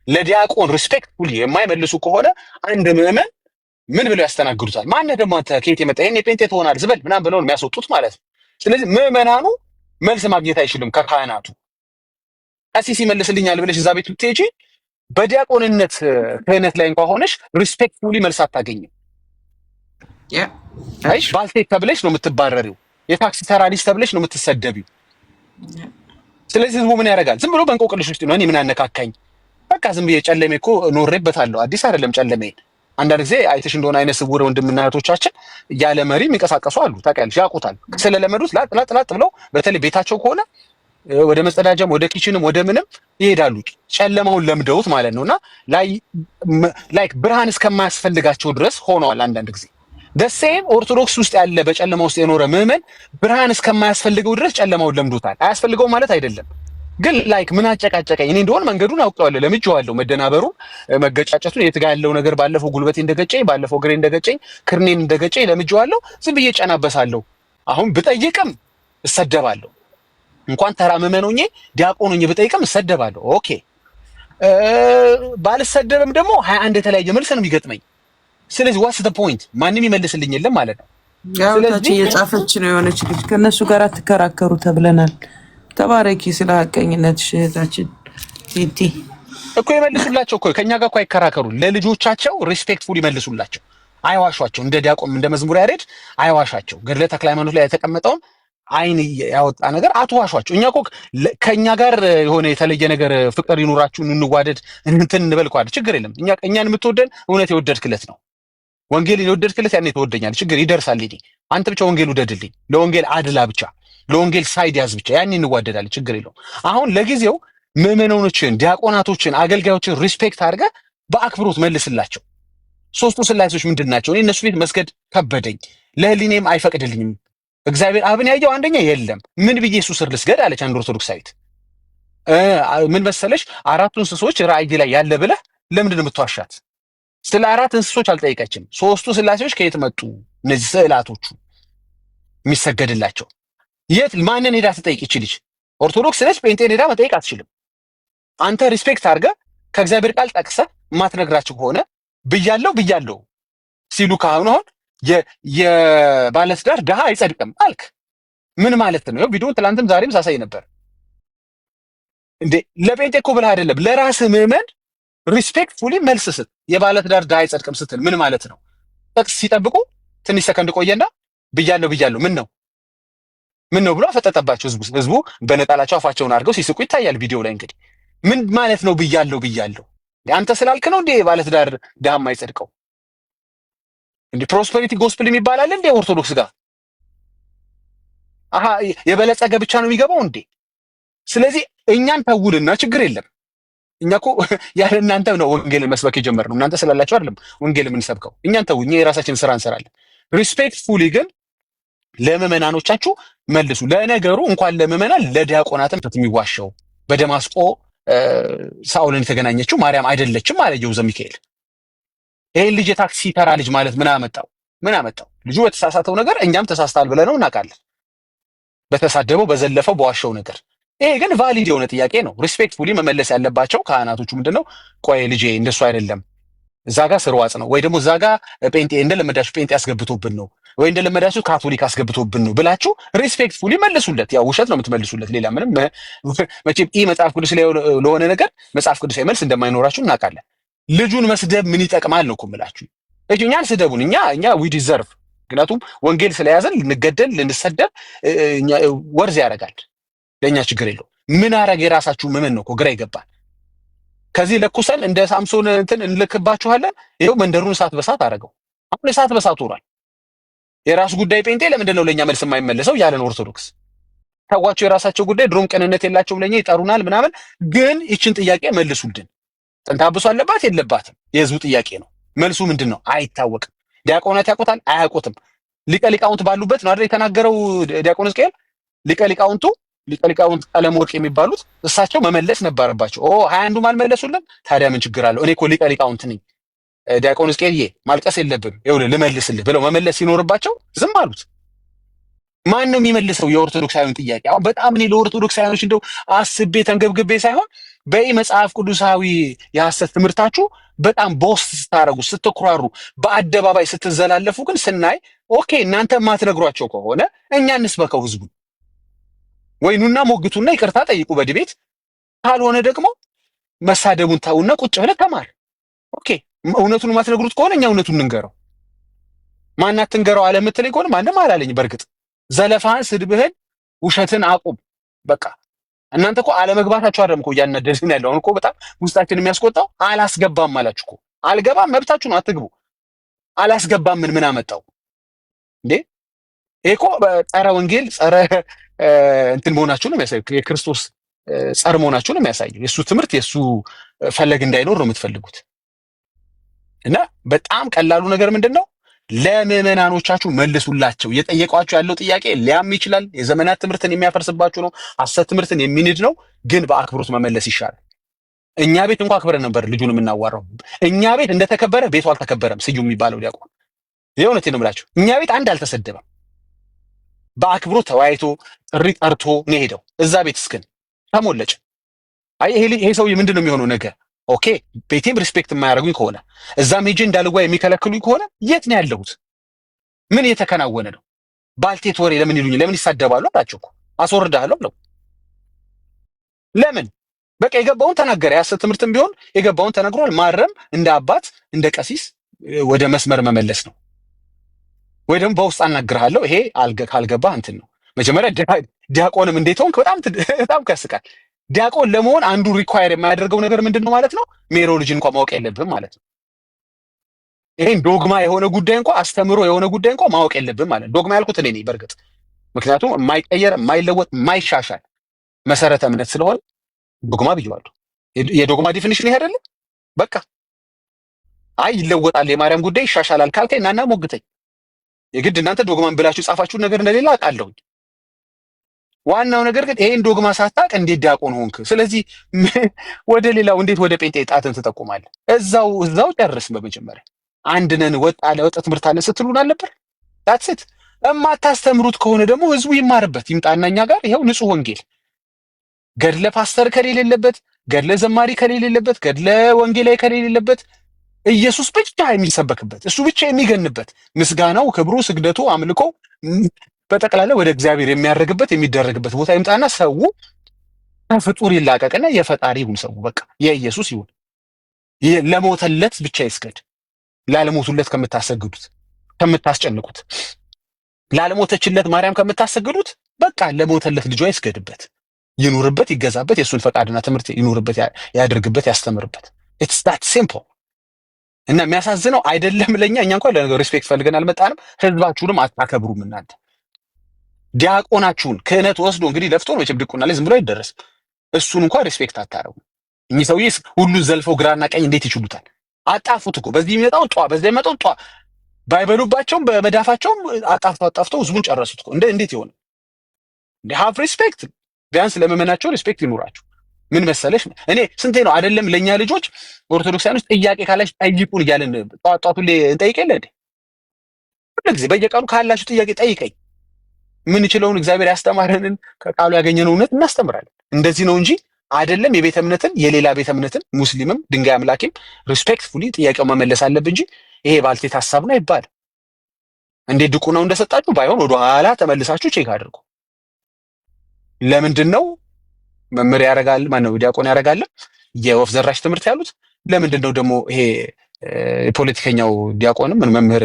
ለዲያቆን ሪስፔክትፉሊ የማይመልሱ ከሆነ አንድ ምዕመን ምን ብለው ያስተናግዱታል? ማነህ ደግሞ አንተ ከየት የመጣ ይሄን የጴንጤ ትሆናለህ ዝበል ምናምን ብለው የሚያስወጡት ማለት ነው። ስለዚህ ምዕመናኑ መልስ ማግኘት አይችልም ከካህናቱ። ቀሲስ ይመልስልኛል ብለሽ እዛ ቤት ብትሄጂ በዲያቆንነት ክህነት ላይ እንኳን ሆነሽ ሪስፔክትፉሊ መልስ አታገኝም። አይሽ ባልቴት ተብለሽ ነው የምትባረሪው። የታክሲ ተራ ልጅ ተብለሽ ነው የምትሰደቢው። ስለዚህ ህዝቡ ምን ያደርጋል? ዝም ብሎ በእንቆቅልሽ ውስጥ ነው። እኔ ምን አነካካኝ? በቃ ዝም ብዬ ጨለሜ እኮ ኖሬበታለሁ። አዲስ አይደለም ጨለሜ። አንዳንድ ጊዜ አይተሽ እንደሆነ አይነ ስውር ወንድምና እህቶቻችን ያለ መሪ የሚንቀሳቀሱ አሉ። ታውቂያለሽ፣ ያውቁታል። ስለለመዱት ላጥ ብለው በተለይ ቤታቸው ከሆነ ወደ መጸዳጃም ወደ ኪችንም ወደ ምንም ይሄዳሉ። ጨለማውን ለምደውት ማለት ነውና ላይክ ብርሃን እስከማያስፈልጋቸው ድረስ ሆነዋል። አንዳንድ ጊዜ ደሴም ኦርቶዶክስ ውስጥ ያለ በጨለማ ውስጥ የኖረ ምዕመን ብርሃን እስከማያስፈልገው ድረስ ጨለማውን ለምዶታል። አያስፈልገው ማለት አይደለም፣ ግን ላይክ ምን አጨቃጨቀኝ? እኔ እንደሆነ መንገዱን አውቀዋለሁ፣ ለምጄዋለሁ፣ መደናበሩን፣ መገጫጨቱን፣ የት ጋር ያለው ነገር ባለፈው ጉልበቴ እንደገጨኝ፣ ባለፈው እግሬ እንደገጨኝ፣ ክርኔን እንደገጨኝ ለምጄዋለሁ። ዝም ብዬ ጨናበሳለሁ። አሁን ብጠይቅም እሰደባለሁ። እንኳን ተራ ምዕመን ሆኜ ዲያቆን ሆኜ ብጠይቅም እሰደባለሁ። ኦኬ ባልሰደብም ደግሞ 21 የተለያየ መልስ ነው የሚገጥመኝ። ስለዚህ ዋትስ ዘ ፖይንት? ማንም ይመልስልኝ የለም ማለት ነው። ስለዚህ የጻፈች ነው የሆነች ልጅ ከነሱ ጋር አትከራከሩ ተብለናል። ተባረኪ ስለ ሐቀኝነትሽ እህታችን ቲቲ እኮ ይመልሱላቸው እኮ ከኛ ጋር እኮ አይከራከሩ። ለልጆቻቸው ሪስፔክትፉል ይመልሱላቸው፣ አይዋሿቸው። እንደ ዲያቆን እንደ መዝሙር ያሬድ አይዋሿቸው። ገድለ ተክለ ሃይማኖት ላይ የተቀመጠውን አይን ያወጣ ነገር አትዋሿቸው። እኛ እኮ ከኛ ጋር የሆነ የተለየ ነገር ፍቅር ይኑራችሁ እንዋደድ እንትን እንበል እኮ አይደል? ችግር የለም። እኛን የምትወደን እውነት የወደድክለት ነው። ወንጌልን የወደድክለት ያኔ ትወደኛለህ። ችግር ይደርሳል። አንተ ብቻ ወንጌል ውደድልኝ፣ ለወንጌል አድላ ብቻ፣ ለወንጌል ሳይድ ያዝ ብቻ፣ ያኔ እንዋደዳለን። ችግር የለውም። አሁን ለጊዜው ምዕመናኖችን፣ ዲያቆናቶችን፣ አገልጋዮችን ሪስፔክት አድርገህ በአክብሮት መልስላቸው። ሶስቱ ስላሴዎች ምንድን ናቸው? እኔ እነሱ ቤት መስገድ ከበደኝ፣ ለህሊኔም አይፈቅድልኝም። እግዚአብሔር አብን ያየው አንደኛ የለም። ምን ብዬ እሱ ስር ልስገድ አለች አንድ ኦርቶዶክሳዊት። ምን መሰለሽ አራቱ እንስሶች ራእይ ላይ ያለ ብለህ ለምንድን ነው የምትዋሻት? ስለ አራት እንስሶች አልጠይቀችም። ሶስቱ ስላሴዎች ከየት መጡ? እነዚህ ስዕላቶቹ የሚሰገድላቸው የት? ማንን ሄዳ ትጠይቅ? ይችልሽ ኦርቶዶክስ ነች፣ ጴንጤን ሄዳ መጠየቅ አትችልም። አንተ ሪስፔክት አድርገህ ከእግዚአብሔር ቃል ጠቅሰህ የማትነግራችሁ ከሆነ ብያለሁ ሲሉ ካሁን አሁን የባለትዳር ድሃ አይጸድቅም አልክ። ምን ማለት ነው? ቪዲዮን ትላንትም ዛሬም ሳሳይ ነበር። እንዴ ለጴንጤ እኮ ብለህ አይደለም ለራስህ ምዕመን ሪስፔክትፉሊ መልስ ስጥ። የባለትዳር ድሃ አይጸድቅም ስትል ምን ማለት ነው? ጥቅስ ሲጠብቁ ትንሽ ሰከንድ ቆየና ብያለሁ ምን ነው ብሎ አፈጠጠባቸው። ህዝቡ በነጣላቸው አፋቸውን አድርገው ሲስቁ ይታያል ቪዲዮ ላይ። እንግዲህ ምን ማለት ነው ብያለሁ? አንተ ስላልክ ነው እንዴ ባለትዳር ድሃ የማይጸድቀው? እንዴ ፕሮስፐሪቲ ጎስፕል የሚባል አለ እንዴ ኦርቶዶክስ ጋር? አሃ የበለጸገ ብቻ ነው የሚገባው እንዴ? ስለዚህ እኛን ተውልና ችግር የለም። እኛ እኮ ያለ እናንተ ነው ወንጌልን መስበክ የጀመርነው። እናንተ ስላላችሁ አይደለም ወንጌል የምንሰብከው። እኛን ተው፣ እኛ የራሳችን ስራ እንሰራለን። ሪስፔክትፉሊ ግን ለምዕመናኖቻችሁ መልሱ። ለነገሩ እንኳን ለምዕመናን ለዲያቆናትም የሚዋሻው በደማስቆ ሳኦልን የተገናኘችው ማርያም አይደለችም አለ የውዘ ሚካኤል። ይሄን ልጅ የታክሲ ተራ ልጅ ማለት ምን አመጣው? ልጁ በተሳሳተው ነገር እኛም ተሳስታል ብለነው እናውቃለን። በተሳደበው በዘለፈው በዋሻው ነገር። ይሄ ግን ቫሊድ የሆነ ጥያቄ ነው። ሪስፔክትፉሊ መመለስ ያለባቸው ካህናቶቹ ምንድነው? ቆይ ልጄ እንደሱ አይደለም፣ እዛ ጋር ስርዋጽ ነው፣ ወይ ደግሞ እዛ ጋር ጴንጤ እንደለመዳችሁ ጴንጤ አስገብቶብን ነው፣ ወይ እንደለመዳችሁ ካቶሊክ አስገብቶብን ነው ብላችሁ ሪስፔክትፉሊ መልሱለት። ያው ውሸት ነው የምትመልሱለት። ሌላ ምንም መቼም መጽሐፍ ቅዱስ ላይ ለሆነ ነገር መጽሐፍ ቅዱሳዊ መልስ እንደማይኖራችሁ እናውቃለን። ልጁን መስደብ ምን ይጠቅማል ነው እኮ የምላችሁ። እኛን ስደቡን፣ እኛ ዊ ዲዘርቭ። ምክንያቱም ወንጌል ስለያዘን ልንገደል ልንሰደብ ወርዝ ያደርጋል። ለእኛ ችግር የለው። ምን አረግ የራሳችሁ ምምን ነው እኮ ግራ ይገባል። ከዚህ ለኩሰን እንደ ሳምሶን እንትን እንልክባችኋለን። ይኸው መንደሩን እሳት በሳት አደረገው። አሁን እሳት በሳት ሆኗል። የራሱ ጉዳይ ጴንጤ ለምንድን ነው ለእኛ መልስ የማይመለሰው ያለን ኦርቶዶክስ? ተዋቸው፣ የራሳቸው ጉዳይ። ድሮም ቅንነት የላቸውም፣ ለእኛ ይጠሩናል ምናምን። ግን ይችን ጥያቄ መልሱልን። ጥንተ አብሶ አለባት የለባትም? የህዝቡ ጥያቄ ነው። መልሱ ምንድን ነው? አይታወቅም። ዲያቆናት ያውቁታል? አያውቁትም። ሊቀ ሊቃውንት ባሉበት ነው አይደል የተናገረው ዲያቆን ሕዝቅኤል። ሊቀ ሊቃውንት ቀለም ወርቅ የሚባሉት እሳቸው መመለስ ነበረባቸው። 21ዱም አልመለሱልን። ታዲያ ምን ችግር አለው? እኔ እኮ ሊቀ ሊቃውንት ነኝ ዲያቆን ሕዝቅኤልዬ ማልቀስ የለብም ይኸውልህ ልመልስልህ ብለው መመለስ ሲኖርባቸው ዝም አሉት። ማን ነው የሚመልሰው የኦርቶዶክሳዊውን ጥያቄ? አሁን በጣም እኔ ለኦርቶዶክሳዊኖች እንደው አስቤ ተንገብግቤ ሳይሆን በመጽሐፍ ቅዱሳዊ የሐሰት ትምህርታችሁ በጣም ቦስት ስታረጉ፣ ስትኩራሩ፣ በአደባባይ ስትዘላለፉ ግን ስናይ ኦኬ እናንተ የማትነግሯቸው ከሆነ እኛ እንስበከው ህዝቡ። ወይኑና ሞግቱና ይቅርታ ጠይቁ በዲቤት። ካልሆነ ደግሞ መሳደቡን ታውና ቁጭ ብለህ ተማር። ኦኬ እውነቱን የማትነግሩት ከሆነ እኛ እውነቱን እንንገረው። ማናት ትንገረው አለ የምትለኝ ከሆነ ማንም አላለኝ። በእርግጥ ዘለፋህን፣ ስድብህን፣ ውሸትን አቁም በቃ። እናንተ እኮ አለመግባታችሁ አይደለም እኮ እያናደድን ያለው። አሁን እኮ በጣም ውስጣችን የሚያስቆጣው አላስገባም አላችሁ እኮ። አልገባም መብታችሁ ነው፣ አትግቡ። አላስገባም ምን አመጣው እንዴ? ይሄ እኮ ጸረ ወንጌል ጸረ እንትን መሆናችሁ ነው የሚያሳየው። የክርስቶስ ጸር መሆናችሁ ነው የሚያሳየው። የእሱ ትምህርት የእሱ ፈለግ እንዳይኖር ነው የምትፈልጉት። እና በጣም ቀላሉ ነገር ምንድን ነው? ለምዕመናኖቻችሁ መልሱላቸው። እየጠየቋችሁ ያለው ጥያቄ ሊያም ይችላል፣ የዘመናት ትምህርትን የሚያፈርስባችሁ ነው፣ ሐሰት ትምህርትን የሚንድ ነው። ግን በአክብሮት መመለስ ይሻላል። እኛ ቤት እንኳን አክብረን ነበር ልጁን የምናዋራው። እኛ ቤት እንደተከበረ ቤቱ አልተከበረም። ስዩም የሚባለው ዲያቆን የእውነቴን ነው የምላችሁ። እኛ ቤት አንድ አልተሰደበም። በአክብሮት ተወያይቶ ጥሪ ጠርቶ ነው ሄደው። እዛ ቤት እስክን ተሞለጭ። አይ ይሄ ሰውዬ ምንድን ነው የሚሆነው ነገ? ኦኬ ቤቴም ሪስፔክት የማያደርጉኝ ከሆነ እዛም ሄጄ እንዳልጓ የሚከለክሉኝ ከሆነ የት ነው ያለሁት? ምን እየተከናወነ ነው? ባልቴት ወሬ ለምን ይሉኝ? ለምን ይሳደባሉ አላቸው እኮ አስወርዳለሁ ብለው። ለምን በቃ የገባውን ተናገረ። የሐሰት ትምህርትም ቢሆን የገባውን ተነግሯል። ማረም እንደ አባት እንደ ቀሲስ ወደ መስመር መመለስ ነው። ወይ ደግሞ በውስጥ አናግርሃለሁ ይሄ ካልገባህ እንትን ነው። መጀመሪያ ዲያቆንም እንዴት ሆንክ? በጣም ያስቃል። ዲያቆን ለመሆን አንዱ ሪኳየር የማያደርገው ነገር ምንድን ነው ማለት ነው? ሜሮሎጂ እንኳን ማወቅ የለብህም ማለት ነው። ይሄን ዶግማ የሆነ ጉዳይ እንኳን አስተምሮ የሆነ ጉዳይ እንኳን ማወቅ የለብህም ማለት ነው። ዶግማ ያልኩት እኔ ነኝ በእርግጥ ምክንያቱም የማይቀየር የማይለወጥ የማይሻሻል መሰረተ እምነት ስለሆነ ዶግማ ብየዋለሁ። የዶግማ ዲፊኒሽን ይሄ አይደለም። በቃ አይ ይለወጣል የማርያም ጉዳይ ይሻሻላል ካልከኝ እናና ሞግተኝ። የግድ እናንተ ዶግማን ብላችሁ ጻፋችሁን ነገር እንደሌላ አውቃለሁኝ። ዋናው ነገር ግን ይሄን ዶግማ ሳታውቅ እንዴት ዲያቆን ሆንክ? ስለዚህ ወደ ሌላው እንዴት ወደ ጴንጤ ጣትን ትጠቁማለህ? እዛው ጨርስ። በመጀመሪያ አንድ ነን ወጥ ትምህርት አለን ስትሉን አልነበር? ታትስት እማታስተምሩት ከሆነ ደግሞ ህዝቡ ይማርበት ይምጣና እኛ ጋር ይኸው ንጹህ ወንጌል ገድለ ፓስተር ከሌለበት፣ ገድለ ዘማሪ ከሌለበት፣ ገድለ ወንጌላዊ ከሌለበት ኢየሱስ ብቻ የሚሰበክበት እሱ ብቻ የሚገንበት ምስጋናው፣ ክብሩ፣ ስግደቱ፣ አምልኮ በጠቅላላ ወደ እግዚአብሔር የሚያደርግበት የሚደረግበት ቦታ ይምጣና ሰው ከፍጡር ይላቀቅና የፈጣሪ ይሁን። ሰው በቃ የኢየሱስ ይሁን። ለሞተለት ብቻ ይስገድ። ላለሞቱለት ከምታሰግዱት ከምታስጨንቁት፣ ላለሞተችለት ማርያም ከምታሰግዱት በቃ ለሞተለት ልጇ ይስገድበት፣ ይኑርበት፣ ይገዛበት፣ የእሱን ፈቃድና ትምህርት ይኑርበት፣ ያድርግበት፣ ያስተምርበት። ኢትስ ዳት ሲምፕል። እና የሚያሳዝነው አይደለም ለኛ እኛ እንኳን ለነገሩ ሪስፔክት ፈልገን አልመጣንም። ህዝባችሁንም አታከብሩም። እናንተ ዲያቆናችሁን ክህነት ወስዶ እንግዲህ ለፍቶ ነው መቼም ድቁና ላይ ዝም ብሎ አይደረስ። እሱን እንኳን ሪስፔክት አታረጉ። እኚህ ሰውዬ ሁሉ ዘልፈው ግራና ቀኝ እንዴት ይችሉታል? አጣፉት እኮ በዚህ የሚመጣው ጧ በዚህ የሚመጣው ጧ ባይበሉባቸውም በመዳፋቸውም አጣፍተው ህዝቡን ጨረሱት እኮ። እንዴት ይሆነ? ሃቭ ሪስፔክት። ቢያንስ ለመመናቸው ሪስፔክት ይኑራችሁ። ምን መሰለሽ እኔ ስንቴ ነው አይደለም ለኛ ልጆች ኦርቶዶክሳውያኖች ጥያቄ ካላሽ ጠይቁን እያልን ጧጧቱ ላይ እንጠይቅ የለ እንዴ? ሁልጊዜ በየቀኑ ካላችሁ ጥያቄ ጠይቀኝ። ምን ይችላውን እግዚአብሔር ያስተማረንን ከቃሉ ያገኘነው እውነት እናስተምራለን። እንደዚህ ነው እንጂ አይደለም የቤተ እምነትን የሌላ ቤተ እምነትን ሙስሊምም ድንጋይ አምላኪም ሪስፔክትፉሊ ጥያቄው መመለስ አለብን እንጂ ይሄ ባልቴት ሐሳብ ነው አይባል። እንዴ ድቁናው እንደሰጣችሁ ባይሆን ወደ ኋላ ተመልሳችሁ ቼክ አድርጉ። ለምንድን ነው መምህር ያረጋል ማነው ዲያቆን ያረጋል የወፍ ዘራሽ ትምህርት ያሉት? ለምንድን ነው ደግሞ ይሄ የፖለቲከኛው ዲያቆንም ምን መምህር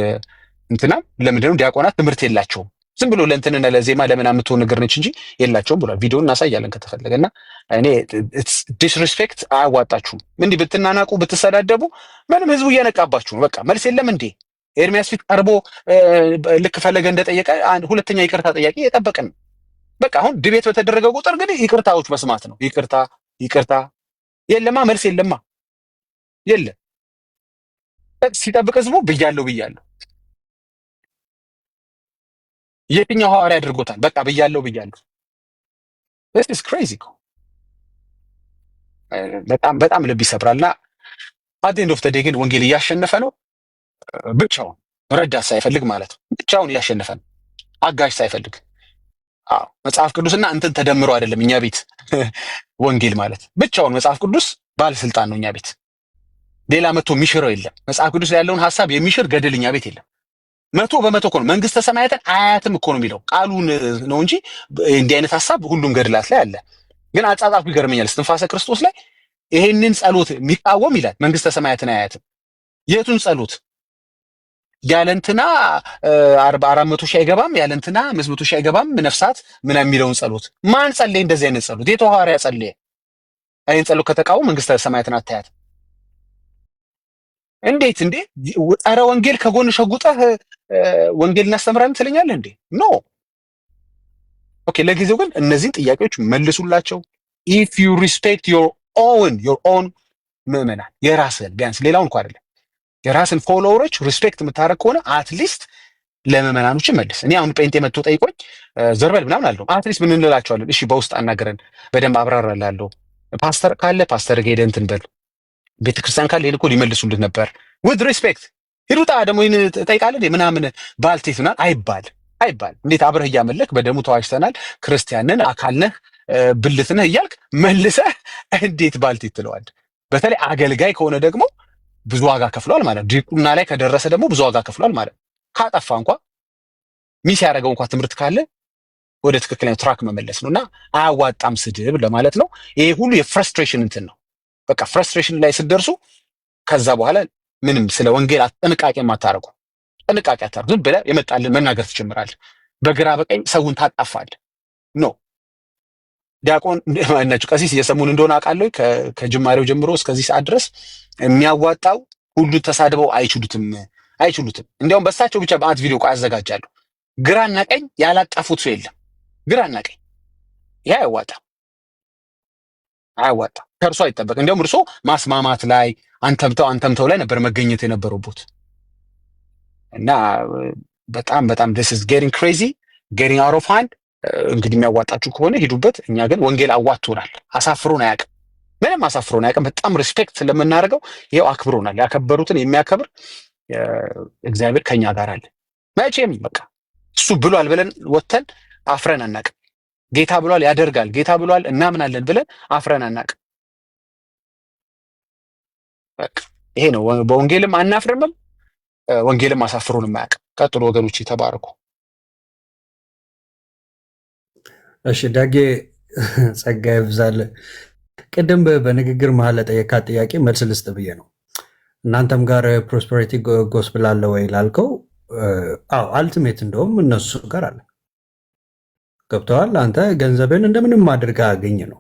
እንትና ለምንድን ነው ዲያቆናት ትምህርት የላቸውም? ዝም ብሎ ለእንትንና ለዜማ ለምን የምትሆን ነገር ነች እንጂ የላቸውም ብሏል። ቪዲዮን እናሳያለን ከተፈለገና እኔ ዲስሪስፔክት አያዋጣችሁም። እንዲህ ብትናናቁ ብትሰዳደቡ ምንም ህዝቡ እየነቃባችሁ ነው። በቃ መልስ የለም እንዴ? ኤርሚያስ ፊት ቀርቦ ልክ ፈለገ እንደጠየቀ ሁለተኛ ይቅርታ ጠያቂ እየጠበቅን ነው። በቃ አሁን ድቤት በተደረገ ቁጥር እንግዲህ ይቅርታዎች መስማት ነው። ይቅርታ የለማ መልስ የለማ የለም። ሲጠብቅ ህዝቡ ብያለሁ የትኛው ሐዋርያ አድርጎታል? በቃ ብያለሁ this is crazy እኮ በጣም ልብ ይሰብራልና at the end of the day ግን ወንጌል እያሸነፈ ነው። ብቻውን ረዳት ሳይፈልግ ማለት ነው። ብቻውን እያሸነፈ ነው፣ አጋዥ ሳይፈልግ። መጽሐፍ ቅዱስና እንትን ተደምሮ አይደለም እኛ ቤት ወንጌል ማለት ብቻውን መጽሐፍ ቅዱስ ባለስልጣን ነው እኛ ቤት። ሌላ መቶ የሚሽረው የለም። መጽሐፍ ቅዱስ ላይ ያለውን ሐሳብ የሚሽር ገድል እኛ ቤት የለም። 100% እኮ ነው። መንግስተ ሰማያትን አያትም እኮ ነው የሚለው ቃሉን ነው እንጂ እንዲህ አይነት ሐሳብ ሁሉም ገድላት ላይ አለ። ግን አጻጻፉ ይገርመኛል። እስትንፋሰ ክርስቶስ ላይ ይሄንን ጸሎት የሚቃወም ይላል መንግስተ ሰማያትን አያትም። የቱን ጸሎት? ያለንትና 400 ሺህ አይገባም፣ ያለንትና 500 ሺህ አይገባም ነፍሳት ምን የሚለውን ጸሎት ማን ጸለየ? እንደዚህ አይነት ጸሎት የቱ ሐዋርያ ጸለየ? አይን ጸሎት ከተቃወም መንግስተ ሰማያትን አታያት። እንዴት ጸረ ወንጌል ከጎን ሸጉጠህ ወንጌል እናስተምራለን ትለኛለህ እንዴ? ኖ ኦኬ። ለጊዜው ግን እነዚህን ጥያቄዎች መልሱላቸው። ኢፍ ዩ ሪስፔክት ዮር ኦን ምዕመናን፣ የራስህን ቢያንስ ሌላውን እንኳን አይደለም የራስን ፎሎወሮች ሪስፔክት የምታደርግ ከሆነ አትሊስት ለምዕመናኖች መልስ። እኔ አሁን ጴንጤ መጥቶ ጠይቆኝ ዘርበል ምናምን አለው። አትሊስት ምን እንላቸዋለን? እሺ በውስጥ አናገረን በደንብ አብራራላለሁ። ፓስተር ካለ ፓስተር ሄደህ እንትን በል፣ ቤተክርስቲያን ካለ ይልኮ ሊመልሱልህ ነበር ዊዝ ሪስፔክት። ሂዱጣ ደግሞ ይህን ጠይቃለን ምናምን ባልቴት ምናምን አይባል። እንዴት አብረህ እያመለክ በደሙ ተዋጅተናል፣ ክርስቲያንን አካልነህ ብልትነህ እያልክ መልሰህ እንዴት ባልቴት ትለዋል? በተለይ አገልጋይ ከሆነ ደግሞ ብዙ ዋጋ ከፍሏል ማለት ነው። ዲቁና ላይ ከደረሰ ደግሞ ብዙ ዋጋ ከፍሏል ማለት ነው። ካጠፋ እንኳ ሚስ ያደረገው እንኳ ትምህርት ካለ ወደ ትክክለኛው ትራክ መመለስ ነው እና አያዋጣም ስድብ ለማለት ነው። ይሄ ሁሉ የፍረስትሬሽን እንትን ነው። በቃ ፍረስትሬሽን ላይ ስትደርሱ ከዛ በኋላ ምንም ስለ ወንጌል ጥንቃቄ አታርጉ። ዝም ብለህ የመጣልን መናገር ትጀምራለህ። በግራ በቀኝ ሰውን ታጣፋለህ። ኖ ዲያቆን ናቸው ቀሲስ እየሰሙን እንደሆነ አውቃለሁ። ከጅማሬው ጀምሮ እስከዚህ ሰዓት ድረስ የሚያዋጣው ሁሉ ተሳድበው አይችሉትም። እንዲያውም በሳቸው ብቻ በአት ቪዲዮ ያዘጋጃሉ። ግራና ቀኝ ያላጣፉት ሰው የለም። ግራና ቀኝ ይሄ አያዋጣም። ከእርሶ አይጠበቅ። እንዲያውም እርሶ ማስማማት ላይ አንተምተው ላይ ነበር መገኘት የነበረበት እና በጣም this is getting crazy, getting out of hand። እንግዲህ የሚያዋጣችሁ ከሆነ ሂዱበት። እኛ ግን ወንጌል አዋጥቶናል። አሳፍሮን አያውቅም። ምንም አሳፍሮን አያውቅም። በጣም ሪስፔክት ስለምናደርገው ይኸው አክብሮናል። ያከበሩትን የሚያከብር እግዚአብሔር ከኛ ጋር አለ። መቼም በቃ እሱ ብሏል ብለን ወተን አፍረን አናውቅም። ጌታ ብሏል ያደርጋል፣ ጌታ ብሏል እናምናለን ብለን አፍረን አናውቅም። በቃ ይሄ ነው። በወንጌልም አናፍርምም፣ ወንጌልም አሳፍሮንም አያውቅም። ቀጥሎ ወገኖች ተባረኩ። እሺ ዳጌ ጸጋ ይብዛል። ቅድም በንግግር መሀል ለጠየካት ጥያቄ መልስ ልስጥ ብዬ ነው። እናንተም ጋር ፕሮስፐሪቲ ጎስፕል አለ ወይ ላልከው፣ አዎ አልቲሜት እንደውም እነሱ ጋር አለ። ገብተዋል። አንተ ገንዘብን እንደምንም አድርጋ አገኝ ነው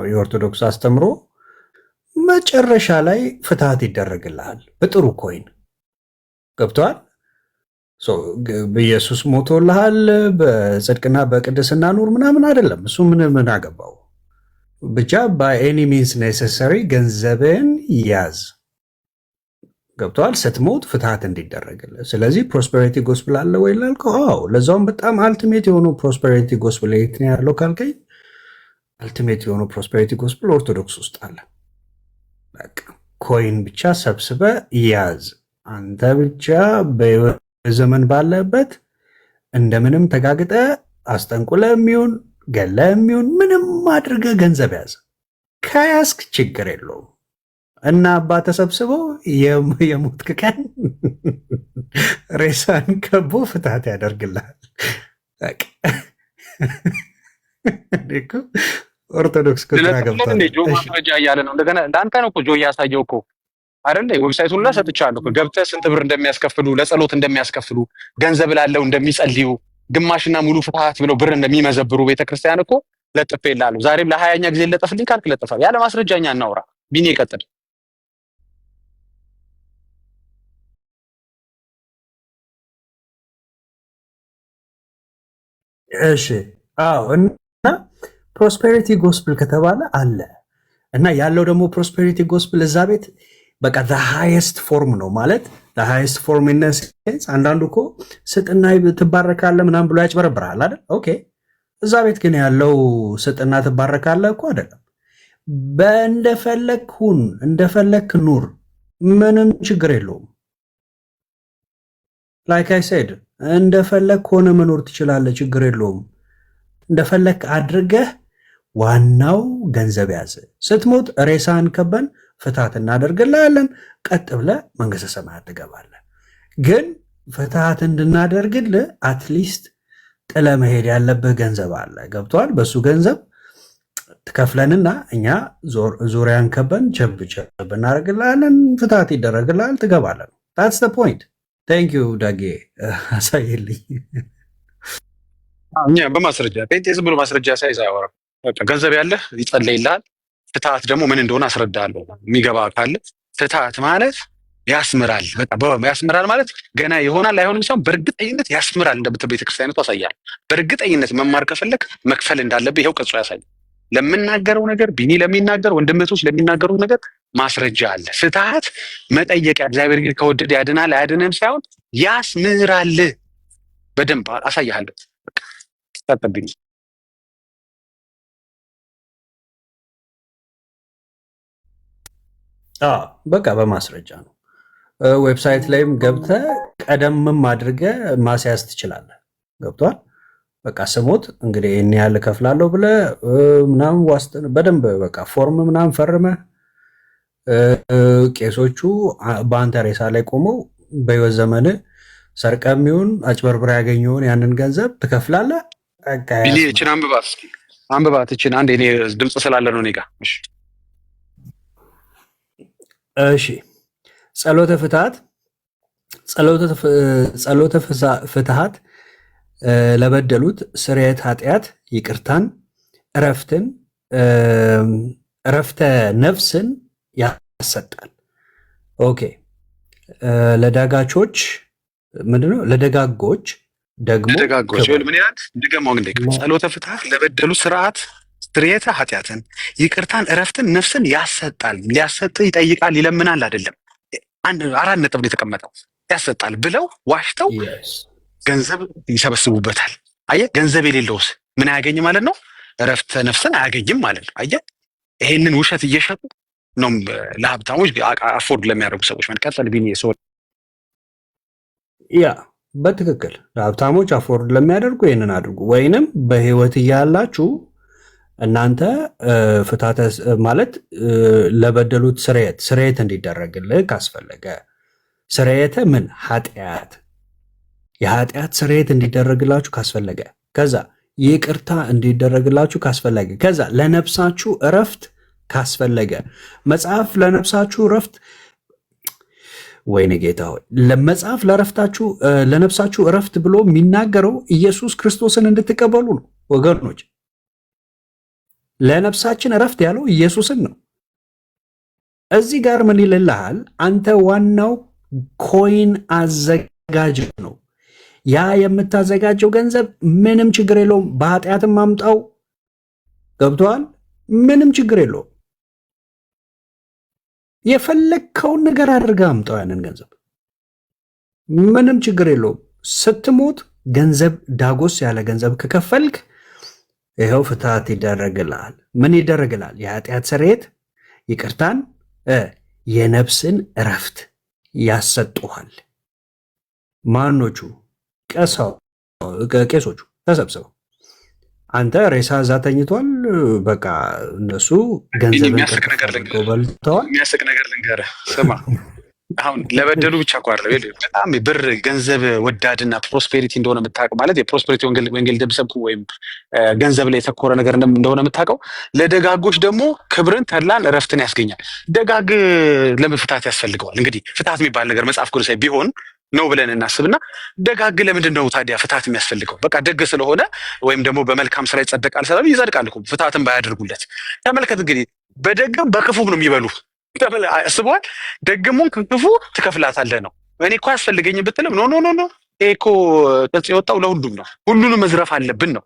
የኦርቶዶክስ አስተምሮ። መጨረሻ ላይ ፍትሃት ይደረግልሃል በጥሩ ኮይን። ገብተዋል። በኢየሱስ ሞቶልሃል፣ በጽድቅና በቅድስና ኑር ምናምን አይደለም። እሱ ምን አገባው? ብቻ በኤኒ ሚንስ ኔሴሰሪ ገንዘብን ያዝ። ገብተዋል። ስትሞት ፍትሃት እንዲደረግልህ። ስለዚህ ፕሮስፐሪቲ ጎስፕል አለ ወይ ላልከው፣ አዎ ለዛውም በጣም አልቲሜት የሆነው ፕሮስፐሪቲ ጎስፕል የት ነው ያለው ካልከኝ፣ አልቲሜት የሆነው ፕሮስፐሪቲ ጎስፕል ኦርቶዶክስ ውስጥ አለ። በቃ ኮይን ብቻ ሰብስበ ያዝ። አንተ ብቻ በዘመን ባለበት እንደምንም ተጋግጠ አስጠንቁለ የሚሆን ገለ የሚሆን ምንም አድርገ ገንዘብ ያዝ። ከያዝክ ችግር የለውም እና አባ ተሰብስበው የሞትክ ቀን ሬሳን ከቦ ፍትሃት ያደርግልሃል። ኦርቶዶክስ ጆ ማስረጃ እያለ ነው። እንደገና ለአንተ ነው እኮ ጆ እያሳየው እኮ አይደለ? ዌብሳይቱን ላይ ሰጥቻለሁ። ገብተህ ስንት ብር እንደሚያስከፍሉ፣ ለጸሎት እንደሚያስከፍሉ፣ ገንዘብ ላለው እንደሚጸልዩ፣ ግማሽና ሙሉ ፍትሃት ብለው ብር እንደሚመዘብሩ ቤተክርስቲያን እኮ ለጥፌልሃለሁ። ዛሬም ለ20ኛ ጊዜ ለጠፍልኝ ካልክ ለጥፋል። ያለ ማስረጃኛ እናውራ። ቢኒ ይቀጥል። እሺ አዎ። እና ፕሮስፔሪቲ ጎስፕል ከተባለ አለ እና ያለው ደግሞ ፕሮስፔሪቲ ጎስፕል እዛ ቤት በቃ ሃይስት ፎርም ነው ማለት ሃይስት ፎርም ኢነስ። አንዳንዱ እኮ ስጥና ትባረካለ ምናምን ብሎ ያጭበረብራል አይደል? ኦኬ እዛ ቤት ግን ያለው ስጥና ትባረካለ እኮ አይደለም። በእንደፈለክ ሁን፣ እንደፈለክ ኑር፣ ምንም ችግር የለውም። ላይክ አይ ሴድ እንደፈለክ ሆነ መኖር ትችላለህ፣ ችግር የለውም። እንደፈለክ አድርገህ ዋናው ገንዘብ ያዝ። ስትሞት ሬሳን ከበን ፍትሃት እናደርግልሃለን። ቀጥ ብለህ መንግስተ ሰማያት ትገባለህ። ግን ፍትሃት እንድናደርግልህ አትሊስት ጥለ መሄድ ያለብህ ገንዘብ አለ። ገብተዋል። በሱ ገንዘብ ትከፍለንና እኛ ዙሪያን ከበን ቸብ እናደርግልሃለን። ፍትሃት ይደረግልሃል፣ ትገባለህ። ታትስ ዘ ፖይንት። ታንክ ዩ ዳጌ አሳየልኝ። እኛ በማስረጃ ጴንጤ ዝም ብሎ ማስረጃ ሳይዝ አያወራም። ገንዘብ ያለህ ይጸለይልሃል። ፍትሃት ደግሞ ምን እንደሆነ አስረዳለሁ። የሚገባ ካለ ፍትሃት ማለት ያስምራል። ያስምራል ማለት ገና ይሆናል አይሆንም ሳይሆን በእርግጠኝነት ያስምራል። እንደምትል ቤተክርስቲያኒቱ አሳያል። በእርግጠኝነት መማር ከፈለግ መክፈል እንዳለብህ ይኸው ቅጹ ያሳያል። ለምናገረው ነገር ቢኒ ለሚናገር ወንድምቶች ለሚናገሩት ነገር ማስረጃ አለ። ፍትሐት መጠየቂያ እግዚአብሔር ከወደደ ያድናል አያድንም ሳይሆን ያስምራል። በደንብ አሳያለሁ። ተጠብኝ በቃ በማስረጃ ነው። ዌብሳይት ላይም ገብተህ ቀደምም አድርገህ ማስያዝ ትችላለህ። ገብቷል። በቃ ስሞት እንግዲህ ይህን ያህል እከፍላለሁ ብለህ ምናምን ዋስጥን በደንብ በቃ ፎርም ምናምን ፈርመህ ቄሶቹ በአንተ ሬሳ ላይ ቆመው በህይወት ዘመንህ ሰርቀህ የሚሆን አጭበርብረህ ያገኘውን ያንን ገንዘብ ትከፍላለህ። እችን አንብባት እስኪ አንብባት። እችን አንድ እኔ ድምፅ ስላለ ነው እኔ ጋ። እሺ ጸሎተ ፍትሐት ለበደሉት ስርየት ኃጢአት ይቅርታን እረፍተ ነፍስን ያሰጣል። ኦኬ ለዳጋቾች ምንድነው? ለደጋጎች ደግሞ ምን ይላል? ድገማው እንደ ጸሎተ ፍትሐት ለበደሉት ስርየተ ኃጢአትን ይቅርታን እረፍትን ነፍስን ያሰጣል። ሊያሰጥ ይጠይቃል፣ ይለምናል አይደለም። አራት ነጥብ ነው የተቀመጠው። ያሰጣል ብለው ዋሽተው ገንዘብ ይሰበስቡበታል። አየህ፣ ገንዘብ የሌለውስ ምን አያገኝ ማለት ነው? እረፍተ ነፍስን አያገኝም ማለት ነው። አየህ፣ ይሄንን ውሸት እየሸጡ ነው ለሀብታሞች አፎርድ ለሚያደርጉ ሰዎች ቀጠል ቢኒ ያ በትክክል ለሀብታሞች አፎርድ ለሚያደርጉ ይህንን አድርጉ። ወይንም በህይወት እያላችሁ እናንተ ፍትሐተ ማለት ለበደሉት ስርየት እንዲደረግልህ ካስፈለገ ስርየተ ምን ኃጢአት የኃጢአት ስርየት እንዲደረግላችሁ ካስፈለገ ከዛ ይቅርታ እንዲደረግላችሁ ካስፈለገ ከዛ ለነፍሳችሁ እረፍት ካስፈለገ መጽሐፍ ለነፍሳችሁ እረፍት ወይኔ ጌታ ሆይ ለመጽሐፍ ለነፍሳችሁ እረፍት ብሎ የሚናገረው ኢየሱስ ክርስቶስን እንድትቀበሉ ነው ወገኖች። ለነፍሳችን እረፍት ያለው ኢየሱስን ነው። እዚህ ጋር ምን ይልልሃል? አንተ ዋናው ኮይን አዘጋጅ ነው። ያ የምታዘጋጀው ገንዘብ ምንም ችግር የለውም። በኃጢአትም አምጣው፣ ገብቶሃል? ምንም ችግር የለውም። የፈለግከውን ነገር አድርገህ አምጣው ያንን ገንዘብ፣ ምንም ችግር የለውም። ስትሞት ገንዘብ ዳጎስ ያለ ገንዘብ ከከፈልክ ይኸው ፍትሐት ይደረግልሃል። ምን ይደረግልሃል? የኃጢአት ስርየት፣ ይቅርታን፣ የነፍስን እረፍት ያሰጡሃል። ማኖቹ? ቄሶቹ ተሰብስበው አንተ ሬሳ እዛ ተኝቷል። በቃ እነሱ ገንዘብን በልተዋል። የሚያስቅ ነገር ልንገርህ፣ ስማ። አሁን ለበደሉ ብቻ እኮ አይደለም። በጣም ብር ገንዘብ ወዳድና ፕሮስፔሪቲ እንደሆነ የምታውቀው ማለት የፕሮስፔሪቲ ወንጌል እንደሚሰብኩ ወይም ገንዘብ ላይ የተኮረ ነገር እንደሆነ የምታውቀው፣ ለደጋጎች ደግሞ ክብርን፣ ተድላን፣ እረፍትን ያስገኛል። ደጋግ ለምን ፍትሐት ያስፈልገዋል? እንግዲህ ፍትሐት የሚባል ነገር መጽሐፍ ቅዱሳዊ ቢሆን ነው ብለን እናስብና ደጋግ ለምንድን ነው ታዲያ ፍትሐት የሚያስፈልገው? በቃ ደግ ስለሆነ ወይም ደግሞ በመልካም ስራ ይጸደቃል ስላሉ ይጸድቃል እኮ ፍትሐትን ባያደርጉለት። ተመልከት እንግዲህ በደግም በክፉም ነው የሚበሉ። አስበዋል። ደግሙን ክፉ ትከፍላታለህ ነው። እኔ እኮ አያስፈልገኝም ብትልም ኖ ይሄ እኮ ቅጽ የወጣው ለሁሉም ነው። ሁሉንም መዝረፍ አለብን ነው።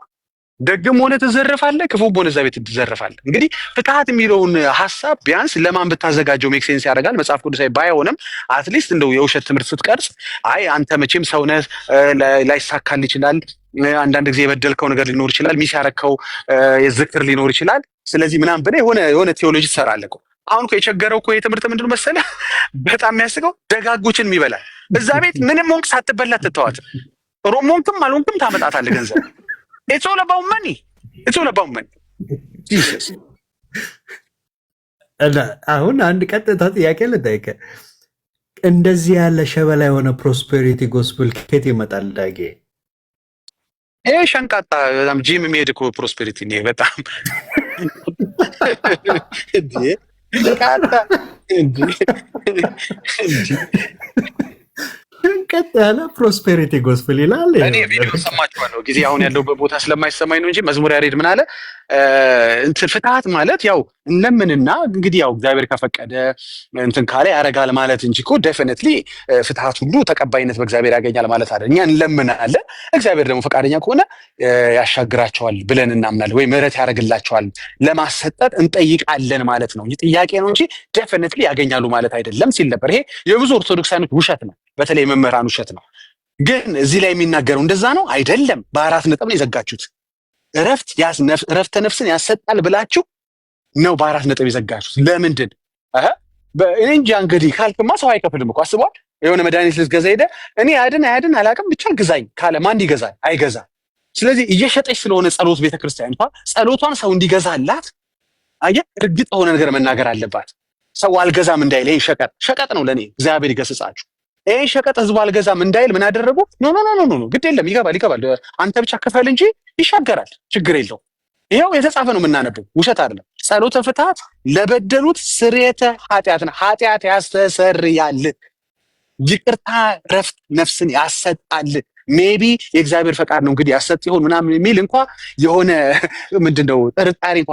ደግም ሆነ ትዘረፋለህ፣ ክፉም ሆነ እዛ ቤት ትዘረፋለህ። እንግዲህ ፍትሐት የሚለውን ሀሳብ ቢያንስ ለማን ብታዘጋጀው ሜክ ሴንስ ያደርጋል። መጽሐፍ ቅዱሳዊ ባይሆንም አትሊስት እንደው የውሸት ትምህርት ስትቀርጽ አይ አንተ መቼም ሰውነህ ላይሳካል ይችላል፣ አንዳንድ ጊዜ የበደልከው ነገር ሊኖር ይችላል፣ ሚስ ያረከው የዝክር ሊኖር ይችላል። ስለዚህ ምናምን ብለህ የሆነ ቴዎሎጂ ትሰራለህ እኮ። አሁን እኮ የቸገረው እኮ የትምህርት ምንድን መሰለህ? በጣም የሚያስቀው ደጋጎችን ይበላል። እዛ ቤት ምንም ሆንክ ሳትበላ ትተዋት፣ ሮም ሆንክም አልሆንክም ታመጣታለህ ገንዘብ። It's all about money. It's all about money. Jesus. አሁን አንድ ቀጥታ ጥያቄ ልጠይቅህ። እንደዚህ ያለ ሸበላ የሆነ ፕሮስፔሪቲ ጎስፕል ከየት ይመጣል? ዳጌ ይሄ ሸንቃጣ በጣም ጂም የሚሄድ እኮ ፕሮስፔሪቲ ነው። በጣም ቀጥ ያለ ፕሮስፔሪቲ ጎስፕል ይላል። እኔ ቪዲዮ ሰማችኋለሁ ጊዜ አሁን ያለሁበት ቦታ ስለማይሰማኝ ነው እንጂ መዝሙር ያሬድ ምን አለ እንትን ፍትሐት ማለት ያው እንለምንና እንግዲህ ያው እግዚአብሔር ከፈቀደ እንትን ካለ ያረጋል ማለት እንጂ እኮ ዴፊኒትሊ ፍትሐት ሁሉ ተቀባይነት በእግዚአብሔር ያገኛል ማለት አይደል። እኛ እንለምናለን፣ እግዚአብሔር ደግሞ ፈቃደኛ ከሆነ ያሻግራቸዋል ብለን እናምናለን፣ ወይ ምህረት ያደርግላቸዋል ለማሰጠት እንጠይቃለን ማለት ነው። ይህ ጥያቄ ነው እንጂ ዴፊኒትሊ ያገኛሉ ማለት አይደለም ሲል ነበር። ይሄ የብዙ ኦርቶዶክሳኖች ውሸት ነው፣ በተለይ መምህራን ውሸት ነው። ግን እዚህ ላይ የሚናገረው እንደዛ ነው አይደለም። በ4 ነጥብ ነው የዘጋችሁት። እረፍተ ነፍስን ያሰጣል ብላችሁ ነው በ4 ነጥብ የዘጋችሁት። ለምንድን እኔ እንጃ። እንግዲህ ካልክማ ሰው አይከፍልም እኮ አስቧል። የሆነ መድኃኒት ልትገዛ ሄደ እኔ አያድን አላውቅም ብቻ ግዛኝ ካለ ማን ይገዛል? አይገዛም። ስለዚህ እየሸጠች ስለሆነ ጸሎት ቤተክርስቲያን ጸሎቷን ሰው እንዲገዛላት አየህ፣ እርግጥ የሆነ ነገር መናገር አለባት። ሰው አልገዛም እንዳይል ይሄ ሸቀጥ ነው ለእኔ። እግዚአብሔር ይገስጻችሁ። ይሄ ሸቀጥ ህዝቡ አልገዛም እንዳይል ምን አደረጉ? ኖ ግድ የለም ይገባል። አንተ ብቻ ክፈል እንጂ ይሻገራል፣ ችግር የለው። ይኸው የተጻፈ ነው የምናነበው፣ ውሸት አይደለም። ጸሎተ ፍትሐት ለበደሉት ስርየተ ኃጢአት ያስተሰርያል፣ ይቅርታ ረፍት ነፍስን ያሰጣል። ሜቢ የእግዚአብሔር ፈቃድ ነው እንግዲህ ያሰጥ ይሆን ምናምን የሚል እንኳ የሆነ ምንድነው ጥርጣሬ እንኳ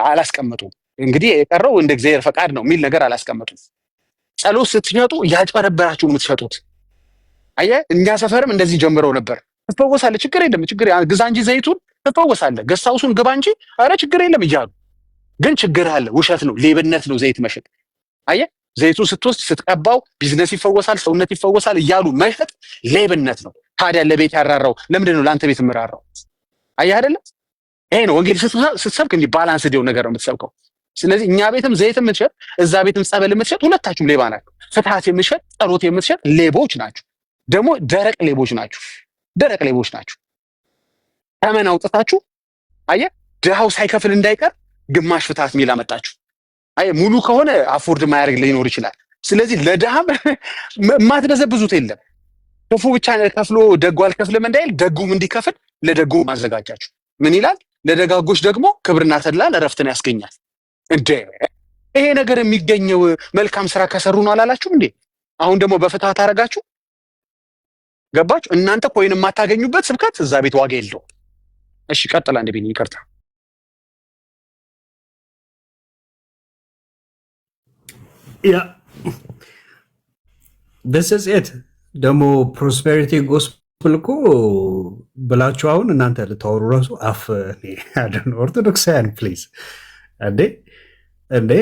አላስቀመጡም። እንግዲህ የቀረው እንደ እግዚአብሔር ፈቃድ ነው የሚል ነገር አላስቀመጡም። ጸሎት ስትሸጡ እያጭበረበራችሁ ነው የምትሸጡት። አየህ፣ እኛ ሰፈርም እንደዚህ ጀምረው ነበር። ትፈወሳለህ፣ ችግር የለም ግዛ እንጂ ዘይቱን ትፈወሳለህ፣ ገሳውሱን ግባ እንጂ ኧረ ችግር የለም እያሉ ግን ችግር አለ። ውሸት ነው፣ ሌብነት ነው ዘይት መሸጥ። አየህ፣ ዘይቱን ስትወስድ ስትቀባው ቢዝነስ ይፈወሳል፣ ሰውነት ይፈወሳል እያሉ መሸጥ ሌብነት ነው። ታዲያ ለቤት ያራራው ለምንድን ነው ለአንተ ቤት የምራራው? አየህ አይደለም? ይሄ ነው ወንጌል ስትሰብክ እንዲህ ባላንስ ዲው ነገር ነው የምትሰብከው። ስለዚህ እኛ ቤትም ዘይት የምትሸጥ እዛ ቤትም ጸበል የምትሸጥ ሁለታችሁም ሌባ ናችሁ። ፍትሐት የምትሸጥ ጸሎት የምትሸጥ ሌቦች ናችሁ። ደግሞ ደረቅ ሌቦች ናችሁ። ተመን አውጥታችሁ አየህ፣ ድሃው ሳይከፍል እንዳይቀር ግማሽ ፍትሐት ሚል አመጣችሁ። አየህ፣ ሙሉ ከሆነ አፎርድ ማያደርግ ሊኖር ይችላል። ስለዚህ ለድሃም የማትበዘብዙት የለም። ክፉ ብቻ ከፍሎ ደጉ አልከፍልም እንዳይል ደጉም እንዲከፍል ለደጉ ማዘጋጃችሁ። ምን ይላል? ለደጋጎች ደግሞ ክብርና ተድላን እረፍትን ያስገኛል። እንዴ ይሄ ነገር የሚገኘው መልካም ስራ ከሰሩ ነው አላላችሁም እንዴ? አሁን ደግሞ በፍትሐት አደረጋችሁ። ገባችሁ? እናንተ ኮይን የማታገኙበት ስብከት እዛ ቤት ዋጋ የለውም። እሺ ቀጥላ እንደ ቢኒ ይቅርታ። ያ ደስጽት ደግሞ ፕሮስፔሪቲ ጎስፕል እኮ ብላችሁ አሁን እናንተ ልታወሩ ራሱ አፍ ያደን ኦርቶዶክሳውያን ፕሊዝ እንዴ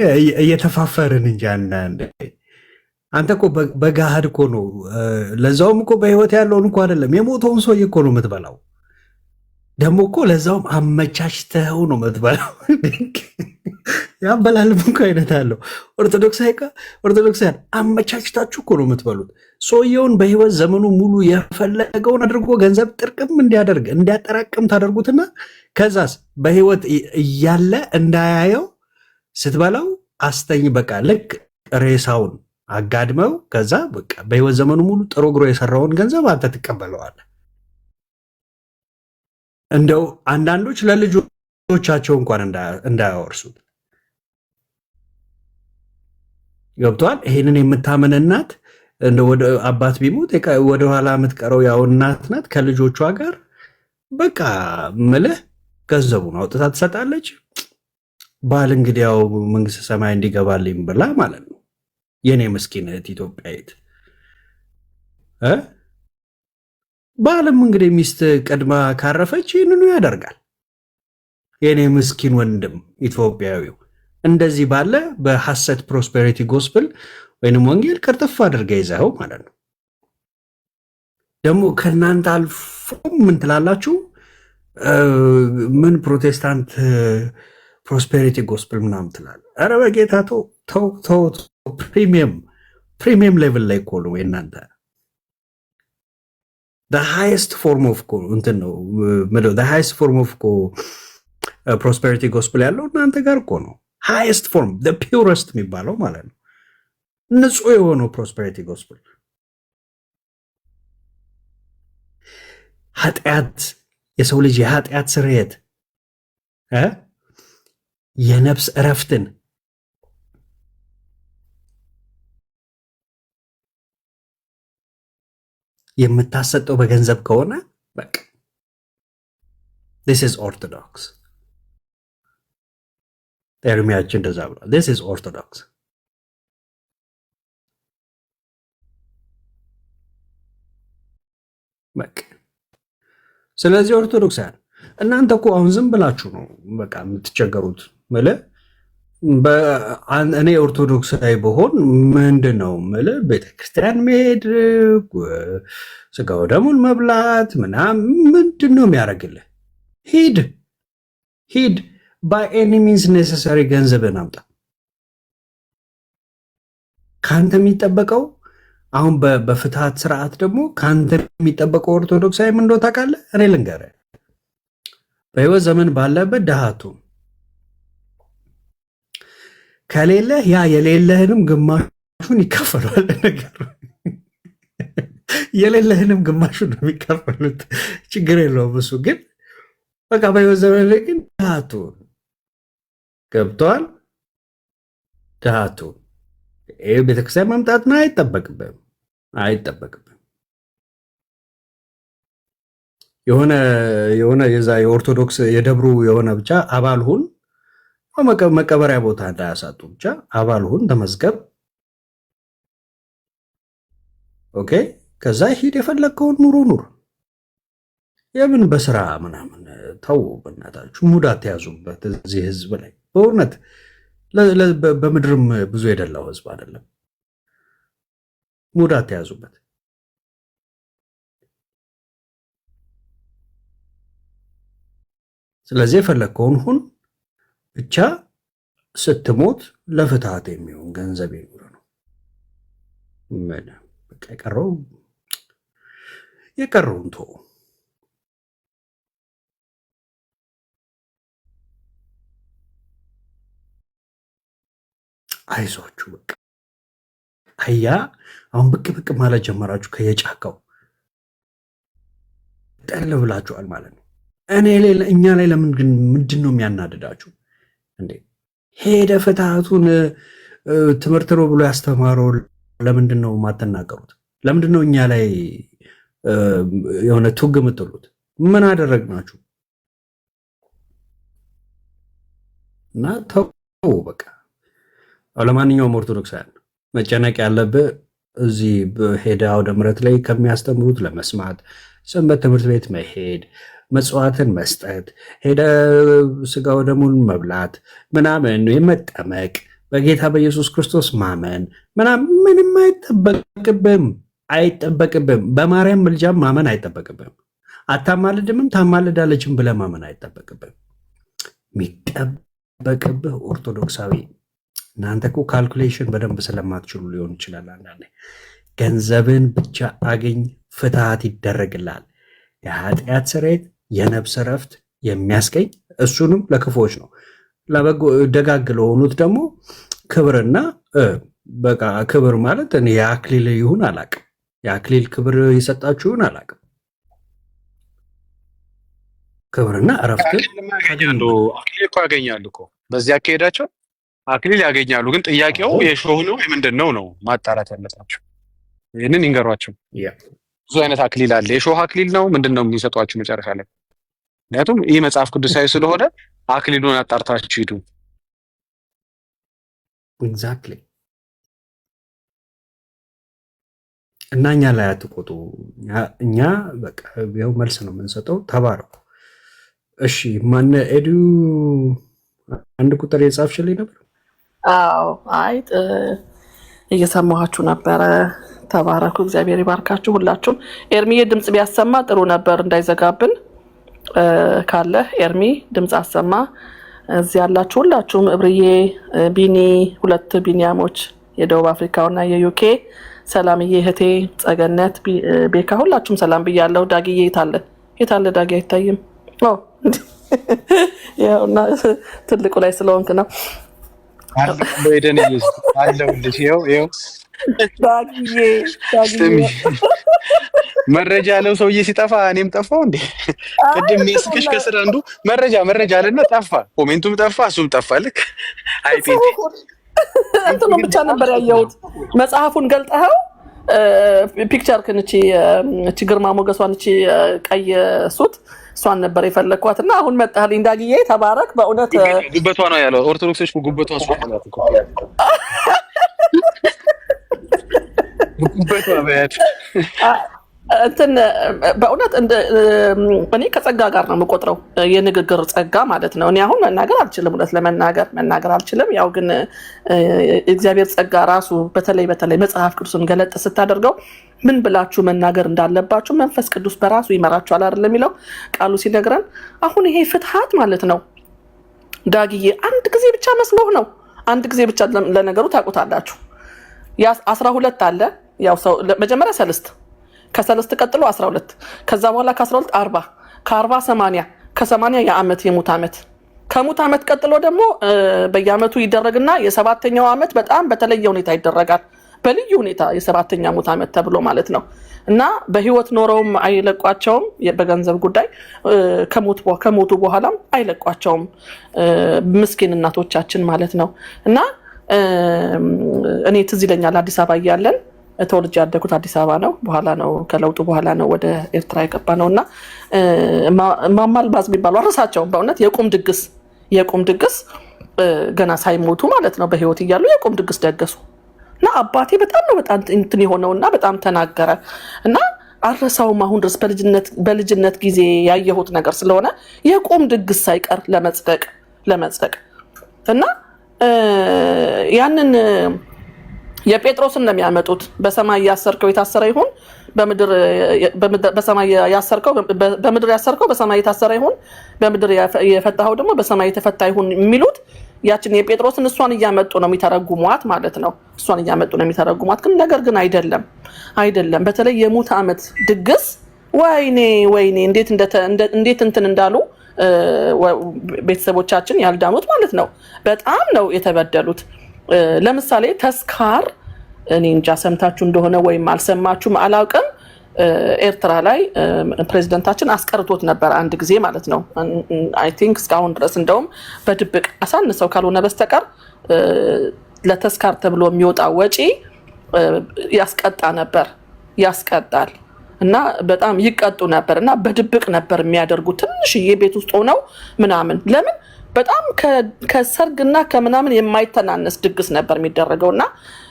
እየተፋፈርን እንጂ አንተ እኮ በጋሃድ እኮ ነው። ለዛውም እኮ በህይወት ያለውን እኮ አይደለም የሞተውን ሰውዬ እኮ ነው የምትበላው። ደግሞ እኮ ለዛውም አመቻችተው ነው የምትበላው። ያበላልም እኮ አይነት አለው። ኦርቶዶክሳውያን አመቻችታችሁ እኮ ነው የምትበሉት። ሰውየውን በህይወት ዘመኑ ሙሉ የፈለገውን አድርጎ ገንዘብ ጥርቅም እንዲያደርግ እንዲያጠራቅም ታደርጉትና ከዛስ በህይወት እያለ እንዳያየው ስትበላው አስተኝ በቃ ልክ ሬሳውን አጋድመው ከዛ በቃ በህይወት ዘመኑ ሙሉ ጥሮ ግሮ የሰራውን ገንዘብ አንተ ትቀበለዋለህ። እንደው አንዳንዶች ለልጆቻቸው እንኳን እንዳያወርሱት ገብቷል። ይሄንን የምታምን እናት እንደ ወደ አባት ቢሞት ወደኋላ የምትቀረው ያው እናት ናት። ከልጆቿ ጋር በቃ ምልህ ገንዘቡን አውጥታ ትሰጣለች። ባል እንግዲህ ያው መንግስተ ሰማይ እንዲገባልኝ ብላ ማለት ነው። የኔ ምስኪን እህት ኢትዮጵያዊት ባልም እንግዲህ ሚስት ቀድማ ካረፈች ይህንኑ ያደርጋል። የኔ ምስኪን ወንድም ኢትዮጵያዊው እንደዚህ ባለ በሐሰት ፕሮስፔሪቲ ጎስፕል ወይንም ወንጌል ቅርጥፍ አድርገ ይዘኸው ማለት ነው። ደግሞ ከእናንተ አልፎ ምን ትላላችሁ? ምን ፕሮቴስታንት ፕሮስፔሪቲ ጎስፕል ምናምን ትላለ። ኧረ በጌታ ተው። ፕሪሚየም ሌቭል ላይ እኮ ነው የእናንተ ሃይስት ፎርም ኦፍ እንትን ነው ሃይስት ፎርም ኦፍ ፕሮስፔሪቲ ጎስፕል ያለው እናንተ ጋር እኮ ነው። ሃይስት ፎርም ፒውረስት የሚባለው ማለት ነው። ንጹህ የሆነው ፕሮስፔሪቲ ጎስፕል ኃጢአት፣ የሰው ልጅ የኃጢአት ስርየት፣ የነፍስ እረፍትን የምታሰጠው በገንዘብ ከሆነ በቃ this is orthodox ኤርሚያችን እንደዛ ብሏል። this is orthodox በቃ ስለዚህ ኦርቶዶክሳን እናንተ እኮ አሁን ዝም ብላችሁ ነው በቃ የምትቸገሩት ማለት እኔ ኦርቶዶክሳዊ በሆን ምንድን ነው የምልህ ቤተክርስቲያን መሄድ ስጋው ደሙን መብላት ምናምን ምንድን ነው የሚያደርግልህ? ሂድ ባይ ኤኒ ሚንስ ኔሰሰሪ ገንዘብን አምጣ። ከአንተ የሚጠበቀው አሁን በፍትሃት ስርዓት ደግሞ ከአንተ የሚጠበቀው ኦርቶዶክሳዊ ምን እንደው ታውቃለህ? እኔ ልንገርህ በህይወት ዘመን ባለበት ድሃቱ ከሌለህ ያ የሌለህንም ግማሹን ይካፈላል። ነገር የሌለህንም ግማሹን ነው የሚካፈሉት። ችግር የለውም እሱ ግን በቃ በህይወት ዘመን ላይ ግን ድሃቱ ገብቷል። ድሃቱ ቤተክርስቲያን መምጣትና አይጠበቅብህም። የሆነ የዛ የኦርቶዶክስ የደብሩ የሆነ ብቻ አባል ሁን፣ መቀበሪያ ቦታ እንዳያሳጡ ብቻ አባል ሁን፣ ተመዝገብ። ኦኬ፣ ከዛ ሂድ፣ የፈለግከውን ኑር። የምን በስራ ምናምን ተው፣ በእናታችሁ ሙድ አትያዙበት እዚህ ህዝብ ላይ። በእውነት በምድርም ብዙ የደላው ህዝብ አይደለም። ሙድ አትያዙበት። ስለዚህ የፈለግከውን ሁን ብቻ ስትሞት ለፍትሃት የሚሆን ገንዘብ ይኑር ነው። በቃ የቀረውን ተው። አይዟችሁ በቃ አያ አሁን ብቅ ማለት ጀመራችሁ። ከየጫካው ጠል ብላችኋል ማለት ነው። እኛ ላይ ለምን ግን ምንድን ነው የሚያናድዳችሁ እንዴ? ሄደ ፍትሃቱን ትምህርት ነው ብሎ ያስተማረው ለምንድን ነው የማትናገሩት? ለምንድን ነው እኛ ላይ የሆነ ቱግ የምትሉት? ምን አደረግናችሁ? እና ተው በቃ። ለማንኛውም ኦርቶዶክሳውያን መጨነቅ ያለብህ እዚህ ሄደ አውደ ምሕረት ላይ ከሚያስተምሩት ለመስማት ሰንበት ትምህርት ቤት መሄድ፣ መጽዋዕትን መስጠት፣ ሄደ ስጋው ደሙን መብላት ምናምን፣ የመጠመቅ በጌታ በኢየሱስ ክርስቶስ ማመን ምናምን ምንም አይጠበቅብም። በማርያም ምልጃም ማመን አይጠበቅብም። አታማልድምም ታማልዳለችም ብለህ ማመን አይጠበቅብም። የሚጠበቅብህ ኦርቶዶክሳዊ እናንተ እኮ ካልኩሌሽን በደንብ ስለማትችሉ ሊሆን ይችላል። አንዳንዴ ገንዘብን ብቻ አገኝ፣ ፍትሃት ይደረግላል። የኃጢአት ስርየት የነፍስ ረፍት የሚያስገኝ እሱንም ለክፎች ነው። ለበጎ ደጋግ ለሆኑት ደግሞ ክብርና በቃ ክብር ማለት እኔ የአክሊል ይሁን አላቅም፣ የአክሊል ክብር ይሰጣችሁ ይሁን አላቅም። ክብርና እረፍትን አክሊል እኮ ያገኛሉ እኮ በዚህ አካሄዳቸው አክሊል ያገኛሉ። ግን ጥያቄው የሾህ ነው ምንድን ነው ማጣራት ያለባቸው። ይህንን ይንገሯቸው። ብዙ አይነት አክሊል አለ። የሾህ አክሊል ነው ምንድን ነው የሚሰጧቸው መጨረሻ ላይ? ምክንያቱም ይህ መጽሐፍ ቅዱሳዊ ስለሆነ አክሊሉን አጣርታችሁ ሂዱ። ኤግዛክትሊ። እና እኛ ላይ አትቆጡ። እኛ በቃ ይኸው መልስ ነው የምንሰጠው። ተባረኩ። እሺ፣ ማነ ኤዱ አንድ ቁጥር የጻፍሽልኝ ነበር? አዎ፣ አይ እየሰማኋችሁ ነበረ። ተባረኩ፣ እግዚአብሔር ይባርካችሁ ሁላችሁም። ኤርሚዬ ድምጽ ቢያሰማ ጥሩ ነበር እንዳይዘጋብን። ካለ ኤርሚ ድምጽ አሰማ። እዚህ ያላችሁ ሁላችሁም እብርዬ፣ ቢኒ፣ ሁለት ቢኒያሞች የደቡብ አፍሪካውና የዩኬ፣ ሰላምዬ እህቴ፣ ጸገነት፣ ቤካ ሁላችሁም ሰላም ብያለሁ። ዳግዬ የታለ ዳጊ አይታይም። ያውና ትልቁ ላይ ስለሆንክ ነው። አለሁልሽ። ይኸው መረጃ ያለው ሰውዬ ሲጠፋ እኔም ጠፋው እንዴ? ቅድም ሚስክሽ ከስር አንዱ መረጃ አለና ጠፋ። ኮሜንቱም ጠፋ፣ እሱም ጠፋ። ልክ እንትኑ ብቻ ነበር ያየሁት። መጽሐፉን ገልጠኸው ፒክቸር ክንቺ ግርማ ሞገሷን እቺ ቀይ ሱት እሷን ነበር የፈለኳት እና አሁን መጣልኝ። ዳግዬ ተባረክ። በእውነት ጉበቷ ነው ያለው ኦርቶዶክሶች ጉበቷ ሱት ነው ጉበቷ በያት እንትን በእውነት እኔ ከጸጋ ጋር ነው የምቆጥረው፣ የንግግር ጸጋ ማለት ነው። እኔ አሁን መናገር አልችልም፣ እውነት መናገር አልችልም። ያው ግን እግዚአብሔር ጸጋ ራሱ በተለይ መጽሐፍ ቅዱስን ገለጥ ስታደርገው ምን ብላችሁ መናገር እንዳለባችሁ መንፈስ ቅዱስ በራሱ ይመራችኋል አይደል የሚለው ቃሉ ሲነግረን። አሁን ይሄ ፍትሃት ማለት ነው ዳግዬ አንድ ጊዜ ብቻ መስሎህ ነው። አንድ ጊዜ ብቻ ለነገሩ ታውቁታላችሁ። 12 አለ ያው ሰው መጀመሪያ ሰልስት ከሰለስት ቀጥሎ 12 ከዛ በኋላ ከ12 40 ከ40 80 ከ80 የዓመት የሙት ዓመት ከሙት ዓመት ቀጥሎ ደግሞ በየዓመቱ ይደረግና የሰባተኛው ዓመት በጣም በተለየ ሁኔታ ይደረጋል። በልዩ ሁኔታ የሰባተኛ ሙት ዓመት ተብሎ ማለት ነው። እና በህይወት ኖረውም አይለቋቸውም በገንዘብ ጉዳይ ከሞቱ በኋላም አይለቋቸውም ምስኪን እናቶቻችን ማለት ነው። እና እኔ ትዝ ይለኛል አዲስ አበባ እያለን ተወልጄ ያደኩት አዲስ አበባ ነው። በኋላ ነው ከለውጡ በኋላ ነው ወደ ኤርትራ የገባ ነውና ማማልባዝ የሚባሉ አረሳቸውም በእውነት የቁም ድግስ ገና ሳይሞቱ ማለት ነው በህይወት እያሉ የቁም ድግስ ደገሱ እና አባቴ በጣም እንትን የሆነውና በጣም ተናገረ እና አረሳውም አሁን ድረስ በልጅነት ጊዜ ያየሁት ነገር ስለሆነ የቁም ድግስ ሳይቀር ለመጽደቅ እና ያንን የጴጥሮስን ነው የሚያመጡት። በሰማይ ያሰርከው የታሰረ ይሁን በሰማይ ያሰርከው በምድር ያሰርከው በሰማይ የታሰረ ይሁን በምድር የፈታኸው ደግሞ በሰማይ የተፈታ ይሁን የሚሉት ያችን የጴጥሮስን እሷን እያመጡ ነው የሚተረጉሟት ማለት ነው። እሷን እያመጡ ነው የሚተረጉሟት። ግን ነገር ግን አይደለም። በተለይ የሙት ዓመት ድግስ ወይኔ እንዴት እንትን እንዳሉ ቤተሰቦቻችን ያልዳኑት ማለት ነው። በጣም ነው የተበደሉት። ለምሳሌ ተስካር እኔ እንጃ ሰምታችሁ እንደሆነ ወይም አልሰማችሁም አላውቅም። ኤርትራ ላይ ፕሬዝዳንታችን አስቀርቶት ነበር አንድ ጊዜ ማለት ነው። አይ ቲንክ እስካሁን ድረስ እንደውም በድብቅ አሳንሰው ካልሆነ በስተቀር ለተስካር ተብሎ የሚወጣ ወጪ ያስቀጣል እና በጣም ይቀጡ ነበር እና በድብቅ ነበር የሚያደርጉት ትንሽዬ ቤት ውስጥ ሆነው ምናምን ለምን በጣም ከሰርግና ከምናምን የማይተናነስ ድግስ ነበር የሚደረገውና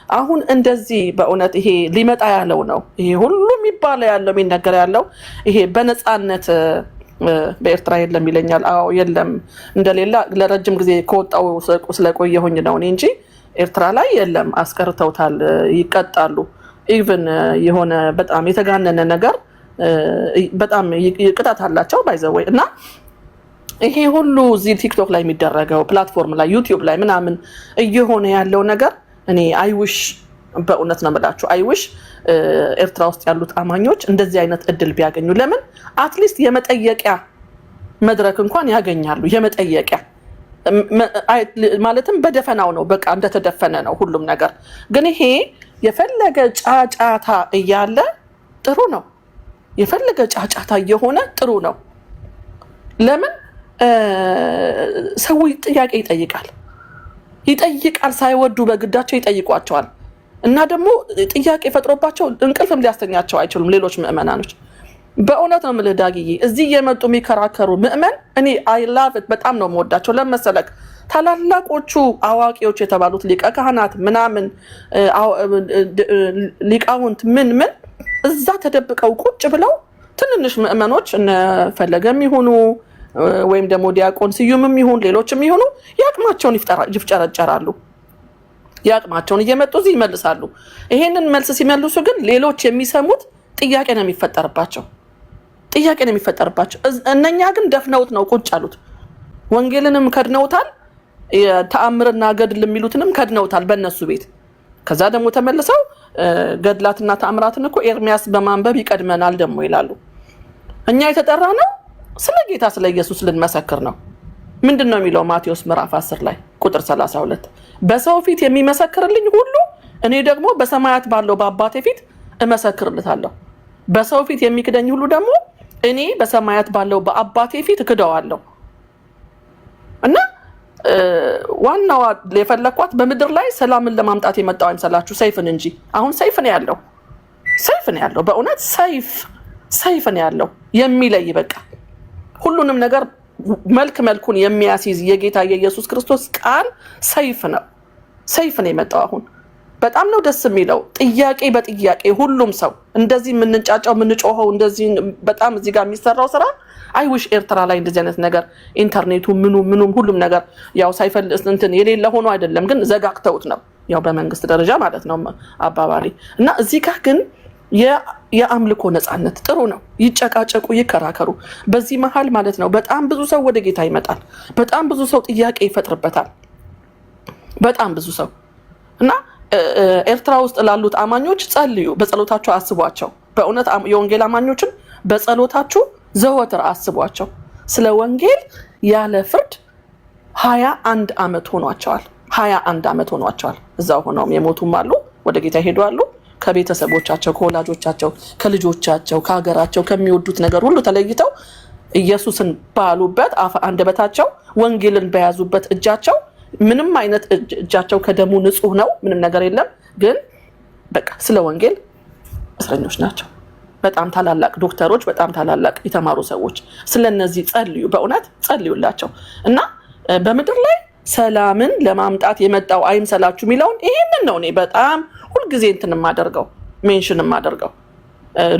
አሁን እንደዚህ በእውነት ይሄ ሊመጣ ያለው ነው። ይሄ ሁሉም ይባል ያለው የሚነገር ያለው ይሄ በነፃነት በኤርትራ የለም ይለኛል። አዎ የለም እንደሌላ ለረጅም ጊዜ ከወጣው ስለቆየሁኝ ነው እንጂ ኤርትራ ላይ የለም፣ አስቀርተውታል፣ ይቀጣሉ። ኢቭን የሆነ በጣም የተጋነነ ነገር በጣም ይቅጣት አላቸው ባይዘወይ እና ይሄ ሁሉ እዚህ ቲክቶክ ላይ የሚደረገው ፕላትፎርም ላይ ዩቲዩብ ላይ ምናምን እየሆነ ያለው ነገር እኔ አይውሽ በእውነት ነው የምላችሁ አይውሽ ኤርትራ ውስጥ ያሉት አማኞች እንደዚህ አይነት እድል ቢያገኙ ለምን አትሊስት የመጠየቂያ መድረክ እንኳን ያገኛሉ። የመጠየቂያ ማለትም በደፈናው ነው በቃ እንደተደፈነ ነው ሁሉም ነገር። ግን ይሄ የፈለገ ጫጫታ እያለ ጥሩ ነው። የፈለገ ጫጫታ እየሆነ ጥሩ ነው። ለምን ሰው ጥያቄ ይጠይቃል ሳይወዱ በግዳቸው ይጠይቋቸዋል። እና ደግሞ ጥያቄ ፈጥሮባቸው እንቅልፍም ሊያስተኛቸው አይችሉም ሌሎች ምእመናኖች። በእውነት ነው የምልህ ዳግዬ እዚህ የመጡ የሚከራከሩ ምእመን እኔ አይ ላቭ ኢት በጣም ነው የምወዳቸው። ለመሰለክ ታላላቆቹ አዋቂዎች የተባሉት ሊቀ ካህናት ምናምን ሊቃውንት ምን እዛ ተደብቀው ቁጭ ብለው ትንንሽ ምእመኖች እነ ፈለገም ይሁኑ ወይም ደግሞ ዲያቆን ስዩምም ይሁን ሌሎችም ይሁኑ ያቅማቸውን ይፍጨረጨራሉ። ያቅማቸውን እየመጡ እዚህ ይመልሳሉ። ይሄንን መልስ ሲመልሱ ግን ሌሎች የሚሰሙት ጥያቄ ነው የሚፈጠርባቸው። እነኛ ግን ደፍነውት ነው ቁጭ አሉት። ወንጌልንም ከድነውታል፣ ተአምርና ገድል የሚሉትንም ከድነውታል በእነሱ ቤት። ከዛ ደግሞ ተመልሰው ገድላትና ተአምራትን እኮ ኤርሚያስ በማንበብ ይቀድመናል ደግሞ ይላሉ። እኛ የተጠራ ነው ስለ ጌታ ስለ ኢየሱስ ልንመሰክር ነው። ምንድነው የሚለው ማቴዎስ ምዕራፍ 10 ላይ ቁጥር 32 በሰው ፊት የሚመሰክርልኝ ሁሉ እኔ ደግሞ በሰማያት ባለው በአባቴ ፊት እመሰክርለታለሁ። በሰው ፊት የሚክደኝ ሁሉ ደግሞ እኔ በሰማያት ባለው በአባቴ ፊት እክደዋለሁ። እና ዋናው የፈለኳት በምድር ላይ ሰላምን ለማምጣት የመጣው አይመስላችሁ ሰይፍን እንጂ። አሁን ሰይፍ ነው ያለው ሰይፍ ነው ያለው። በእውነት ሰይፍ ነው ያለው የሚለይ በቃ ሁሉንም ነገር መልኩን የሚያስይዝ የጌታ የኢየሱስ ክርስቶስ ቃል ሰይፍ ነው የመጣው። አሁን በጣም ነው ደስ የሚለው። ጥያቄ በጥያቄ ሁሉም ሰው እንደዚህ የምንጫጫው የምንጮኸው እንደዚህ በጣም እዚህ ጋር የሚሰራው ስራ አይውሽ ኤርትራ ላይ እንደዚህ አይነት ነገር ኢንተርኔቱ ምኑም ሁሉም ነገር ያው ሳይፈልስ እንትን የሌለ ሆኖ አይደለም፣ ግን ዘጋግተውት ነው ያው በመንግስት ደረጃ ማለት ነው አባባሪ እና እዚህ ጋር ግን የአምልኮ ነፃነት ጥሩ ነው። ይጨቃጨቁ፣ ይከራከሩ። በዚህ መሃል ማለት ነው በጣም ብዙ ሰው ወደ ጌታ ይመጣል። በጣም ብዙ ሰው ጥያቄ ይፈጥርበታል። በጣም ብዙ ሰው እና ኤርትራ ውስጥ ላሉት አማኞች ጸልዩ፣ በጸሎታችሁ አስቧቸው። በእውነት የወንጌል አማኞችን በጸሎታችሁ ዘወትር አስቧቸው። ስለ ወንጌል ያለ ፍርድ 21 ዓመት ሆኗቸዋል። 21 ዓመት ሆኗቸዋል። እዛው ሆነውም የሞቱም አሉ፣ ወደ ጌታ ሄዱ አሉ። ከቤተሰቦቻቸው፣ ከወላጆቻቸው፣ ከልጆቻቸው፣ ከሀገራቸው፣ ከሚወዱት ነገር ሁሉ ተለይተው ኢየሱስን ባሉበት አንደበታቸው ወንጌልን በያዙበት እጃቸው ምንም አይነት እጃቸው ከደሙ ንጹህ ነው፣ ምንም ነገር የለም። ግን በቃ ስለ ወንጌል እስረኞች ናቸው። በጣም ታላላቅ ዶክተሮች፣ በጣም ታላላቅ የተማሩ ሰዎች። ስለነዚህ ጸልዩ፣ በእውነት ጸልዩላቸው እና በምድር ላይ ሰላምን ለማምጣት የመጣው አይምሰላችሁ የሚለውን ይሄንን ነው እኔ በጣም ሁልጊዜ እንትን የማደርገው ሜንሽን የማደርገው።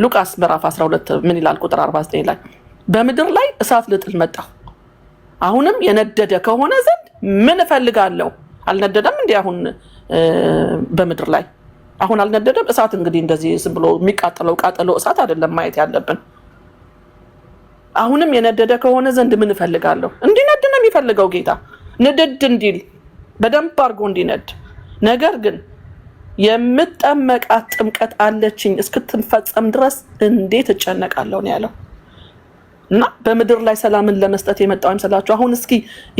ሉቃስ ምዕራፍ 12 ምን ይላል? ቁጥር 49 ላይ በምድር ላይ እሳት ልጥል መጣሁ፣ አሁንም የነደደ ከሆነ ዘንድ ምን እፈልጋለሁ? አልነደደም እንዴ? አሁን በምድር ላይ አሁን አልነደደም እሳት። እንግዲህ እንደዚህ ዝም ብሎ የሚቃጠለው ቃጠሎ እሳት አይደለም ማየት ያለብን። አሁንም የነደደ ከሆነ ዘንድ ምን እፈልጋለሁ? እንዲነድ ነው የሚፈልገው ጌታ፣ ንድድ እንዲል በደንብ አድርጎ እንዲነድ። ነገር ግን የምጠመቃት ጥምቀት አለችኝ እስክትፈጸም ድረስ እንዴት እጨነቃለሁ ነው ያለው። እና በምድር ላይ ሰላምን ለመስጠት የመጣው አይመስላችሁ? አሁን እስኪ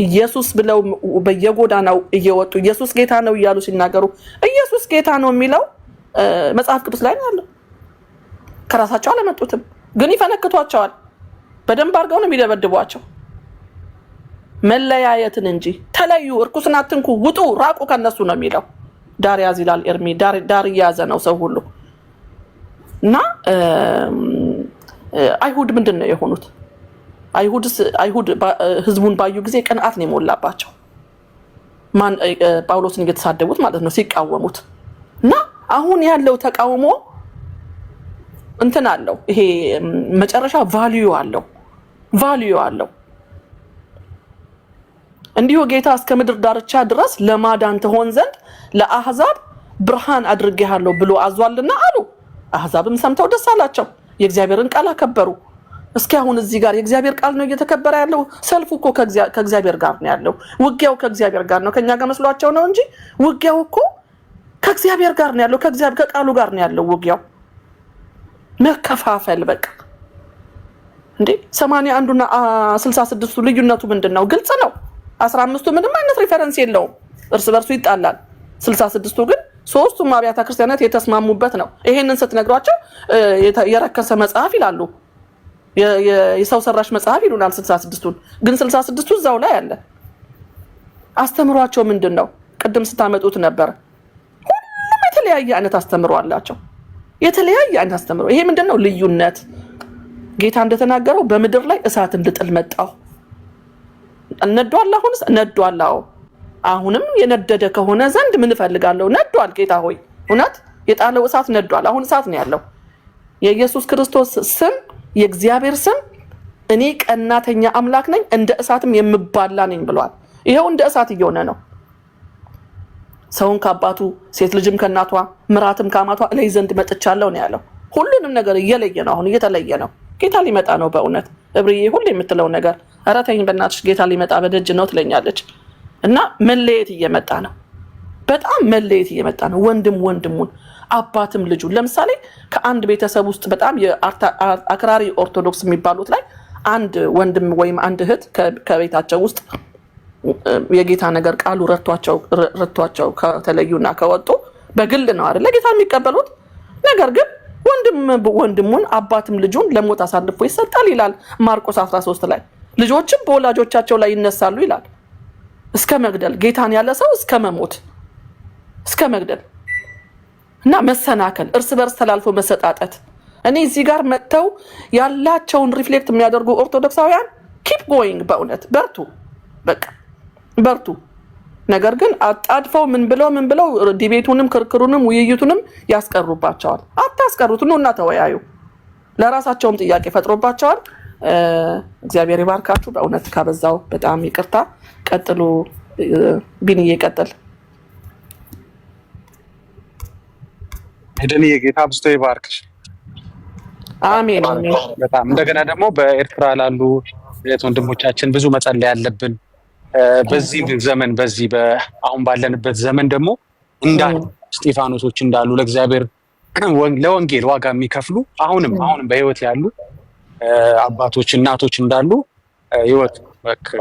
ኢየሱስ ብለው በየጎዳናው እየወጡ ኢየሱስ ጌታ ነው እያሉ ሲናገሩ ኢየሱስ ጌታ ነው የሚለው መጽሐፍ ቅዱስ ላይ ነው ያለው። ከራሳቸው አለመጡትም፣ ግን ይፈነክቷቸዋል። በደንብ አድርገው ነው የሚደበድቧቸው። መለያየትን እንጂ ተለዩ፣ እርኩስን አትንኩ፣ ውጡ፣ ራቁ ከነሱ ነው የሚለው። ዳር ያዝ ይላል ኤርሚ። ዳር እያያዘ ነው ሰው ሁሉ። እና አይሁድ ምንድን ነው የሆኑት? አይሁድ ህዝቡን ባዩ ጊዜ ቅንዓት ነው የሞላባቸው። ጳውሎስን እየተሳደቡት ማለት ነው፣ ሲቃወሙት። እና አሁን ያለው ተቃውሞ እንትን አለው፣ ይሄ መጨረሻ ቫልዩ አለው። እንዲሁ ጌታ እስከ ምድር ዳርቻ ድረስ ለማዳን ትሆን ዘንድ ለአህዛብ ብርሃን አድርጌሃለሁ ብሎ አዟልና አሉ። አህዛብም ሰምተው ደስ አላቸው፣ የእግዚአብሔርን ቃል አከበሩ። እስኪ አሁን እዚህ ጋር የእግዚአብሔር ቃል ነው እየተከበረ ያለው። ሰልፉ እኮ ከእግዚአብሔር ጋር ነው ያለው። ውጊያው ከእግዚአብሔር ጋር ነው። ከኛ ጋር መስሏቸው ነው እንጂ ውጊያው እኮ ከእግዚአብሔር ጋር ነው ያለው። ከቃሉ ጋር ነው ያለው ውጊያው። መከፋፈል በቃ እንዴ! 81ና 66ቱ ልዩነቱ ምንድነው? ግልጽ ነው። 15ቱ ምንም አይነት ሪፈረንስ የለውም፣ እርስ በርሱ ይጣላል። 66ቱ ግን ሶስቱም አብያተ ክርስቲያናት የተስማሙበት ነው። ይሄንን ስትነግሯቸው የረከሰ መጽሐፍ ይላሉ፣ የሰው ሰራሽ መጽሐፍ ይሉናል 66ቱን። ግን 66ቱ እዛው ላይ አለ። አስተምሯቸው ምንድነው? ቅድም ስታመጡት ነበር። ሁሉም የተለያየ አይነት አስተምሮ አላቸው፣ የተለያየ አይነት አስተምሮ። ይሄ ምንድነው? ልዩነት። ጌታ እንደተናገረው በምድር ላይ እሳት እንድጥል መጣሁ። ነዷል። አሁንስ ነዷል። አሁንም የነደደ ከሆነ ዘንድ ምን እፈልጋለሁ? ነዷል። ጌታ ሆይ እውነት የጣለው እሳት ነዷል። አሁን እሳት ነው ያለው። የኢየሱስ ክርስቶስ ስም፣ የእግዚአብሔር ስም እኔ ቀናተኛ አምላክ ነኝ፣ እንደ እሳትም የምባላ ነኝ ብሏል። ይሄው እንደ እሳት እየሆነ ነው። ሰውን ከአባቱ ሴት ልጅም ከእናቷ ምራትም ከአማቷ እለይ ዘንድ መጥቻለሁ ነው ያለው። ሁሉንም ነገር እየለየ ነው። አሁን እየተለየ ነው። ጌታ ሊመጣ ነው። በእውነት እብርዬ ሁሉ የምትለው ነገር ኧረ ተይኝ በእናትሽ ጌታ ሊመጣ በደጅ ነው ትለኛለች። እና መለየት እየመጣ ነው። በጣም መለየት እየመጣ ነው። ወንድም ወንድሙን፣ አባትም ልጁን። ለምሳሌ ከአንድ ቤተሰብ ውስጥ በጣም አክራሪ ኦርቶዶክስ የሚባሉት ላይ አንድ ወንድም ወይም አንድ እህት ከቤታቸው ውስጥ የጌታ ነገር ቃሉ ረቷቸው ከተለዩና ከወጡ በግል ነው አይደለ ጌታ የሚቀበሉት። ነገር ግን ወንድሙን አባትም ልጁን ለሞት አሳልፎ ይሰጣል ይላል ማርቆስ 13 ላይ። ልጆችም በወላጆቻቸው ላይ ይነሳሉ ይላል። እስከ መግደል ጌታን ያለ ሰው እስከ መሞት እስከ መግደል። እና መሰናከል፣ እርስ በርስ ተላልፎ መሰጣጠት። እኔ እዚህ ጋር መጥተው ያላቸውን ሪፍሌክት የሚያደርጉ ኦርቶዶክሳውያን ኪፕ ጎይንግ፣ በእውነት በርቱ፣ በቃ በርቱ። ነገር ግን አጣድፈው ምን ብለው ዲቤቱንም ክርክሩንም ውይይቱንም ያስቀሩባቸዋል። አታስቀሩት፣ ኑ እና ተወያዩ። ለራሳቸውም ጥያቄ ፈጥሮባቸዋል። እግዚአብሔር ይባርካችሁ። በእውነት ካበዛው በጣም ይቅርታ። ቀጥሉ ቢንዬ፣ ቀጥል። ሄደን የጌታ ብስቶ ይባርክሽ። አሜን አሜን። በጣም እንደገና ደግሞ በኤርትራ ላሉ ወንድሞቻችን ብዙ መጸለይ ያለብን በዚህ ዘመን አሁን ባለንበት ዘመን ደግሞ እንዳሉ እስጢፋኖሶች እንዳሉ ለእግዚአብሔር ለወንጌል ዋጋ የሚከፍሉ አሁንም በህይወት ያሉ አባቶች እናቶች እንዳሉ ህይወት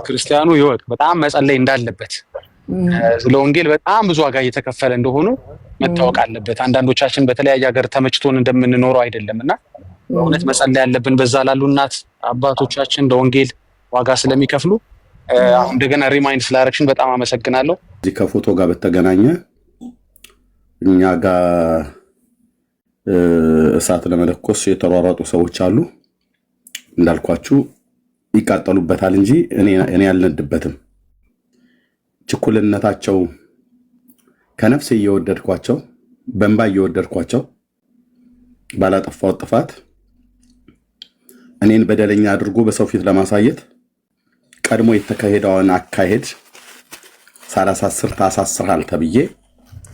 ክርስቲያኑ ህይወት በጣም መጸለይ እንዳለበት ለወንጌል በጣም ብዙ ዋጋ እየተከፈለ እንደሆኑ መታወቅ አለበት። አንዳንዶቻችን በተለያየ ሀገር ተመችቶን እንደምንኖረው አይደለምና በእውነት መጸለይ ያለብን በዛ ላሉ እናት አባቶቻችን ለወንጌል ዋጋ ስለሚከፍሉ። አሁን እንደገና ሪማይንድ ስላደረግሽን በጣም አመሰግናለሁ። እዚህ ከፎቶ ጋር በተገናኘ እኛ ጋር እሳት ለመለኮስ የተሯሯጡ ሰዎች አሉ። እንዳልኳችሁ ይቃጠሉበታል እንጂ እኔ አልነድበትም። ችኩልነታቸው ከነፍሴ እየወደድኳቸው በእንባ እየወደድኳቸው ባላጠፋው ጥፋት እኔን በደለኛ አድርጎ በሰው ፊት ለማሳየት ቀድሞ የተካሄደውን አካሄድ ሳላሳስር ታሳስራል ተብዬ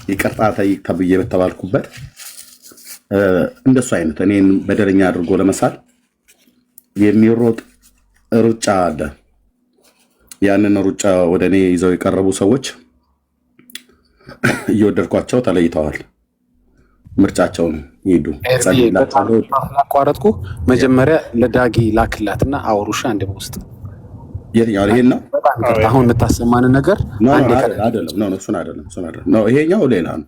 ይቅርታ ጠይቅ ተብዬ በተባልኩበት እንደሱ አይነት እኔን በደለኛ አድርጎ ለመሳል የሚሮጥ ሩጫ አለ። ያንን ሩጫ ወደ እኔ ይዘው የቀረቡ ሰዎች እየወደድኳቸው ተለይተዋል። ምርጫቸውን ይሄዱ። አቋረጥኩ። መጀመሪያ ለዳጊ ላክላትና አውሩሻ አንድ በውስጥ የትኛው ይሄን ነው አሁን የምታሰማን ነገር አይደለም። እሱን አይደለም ነው ይሄኛው ሌላ ነው።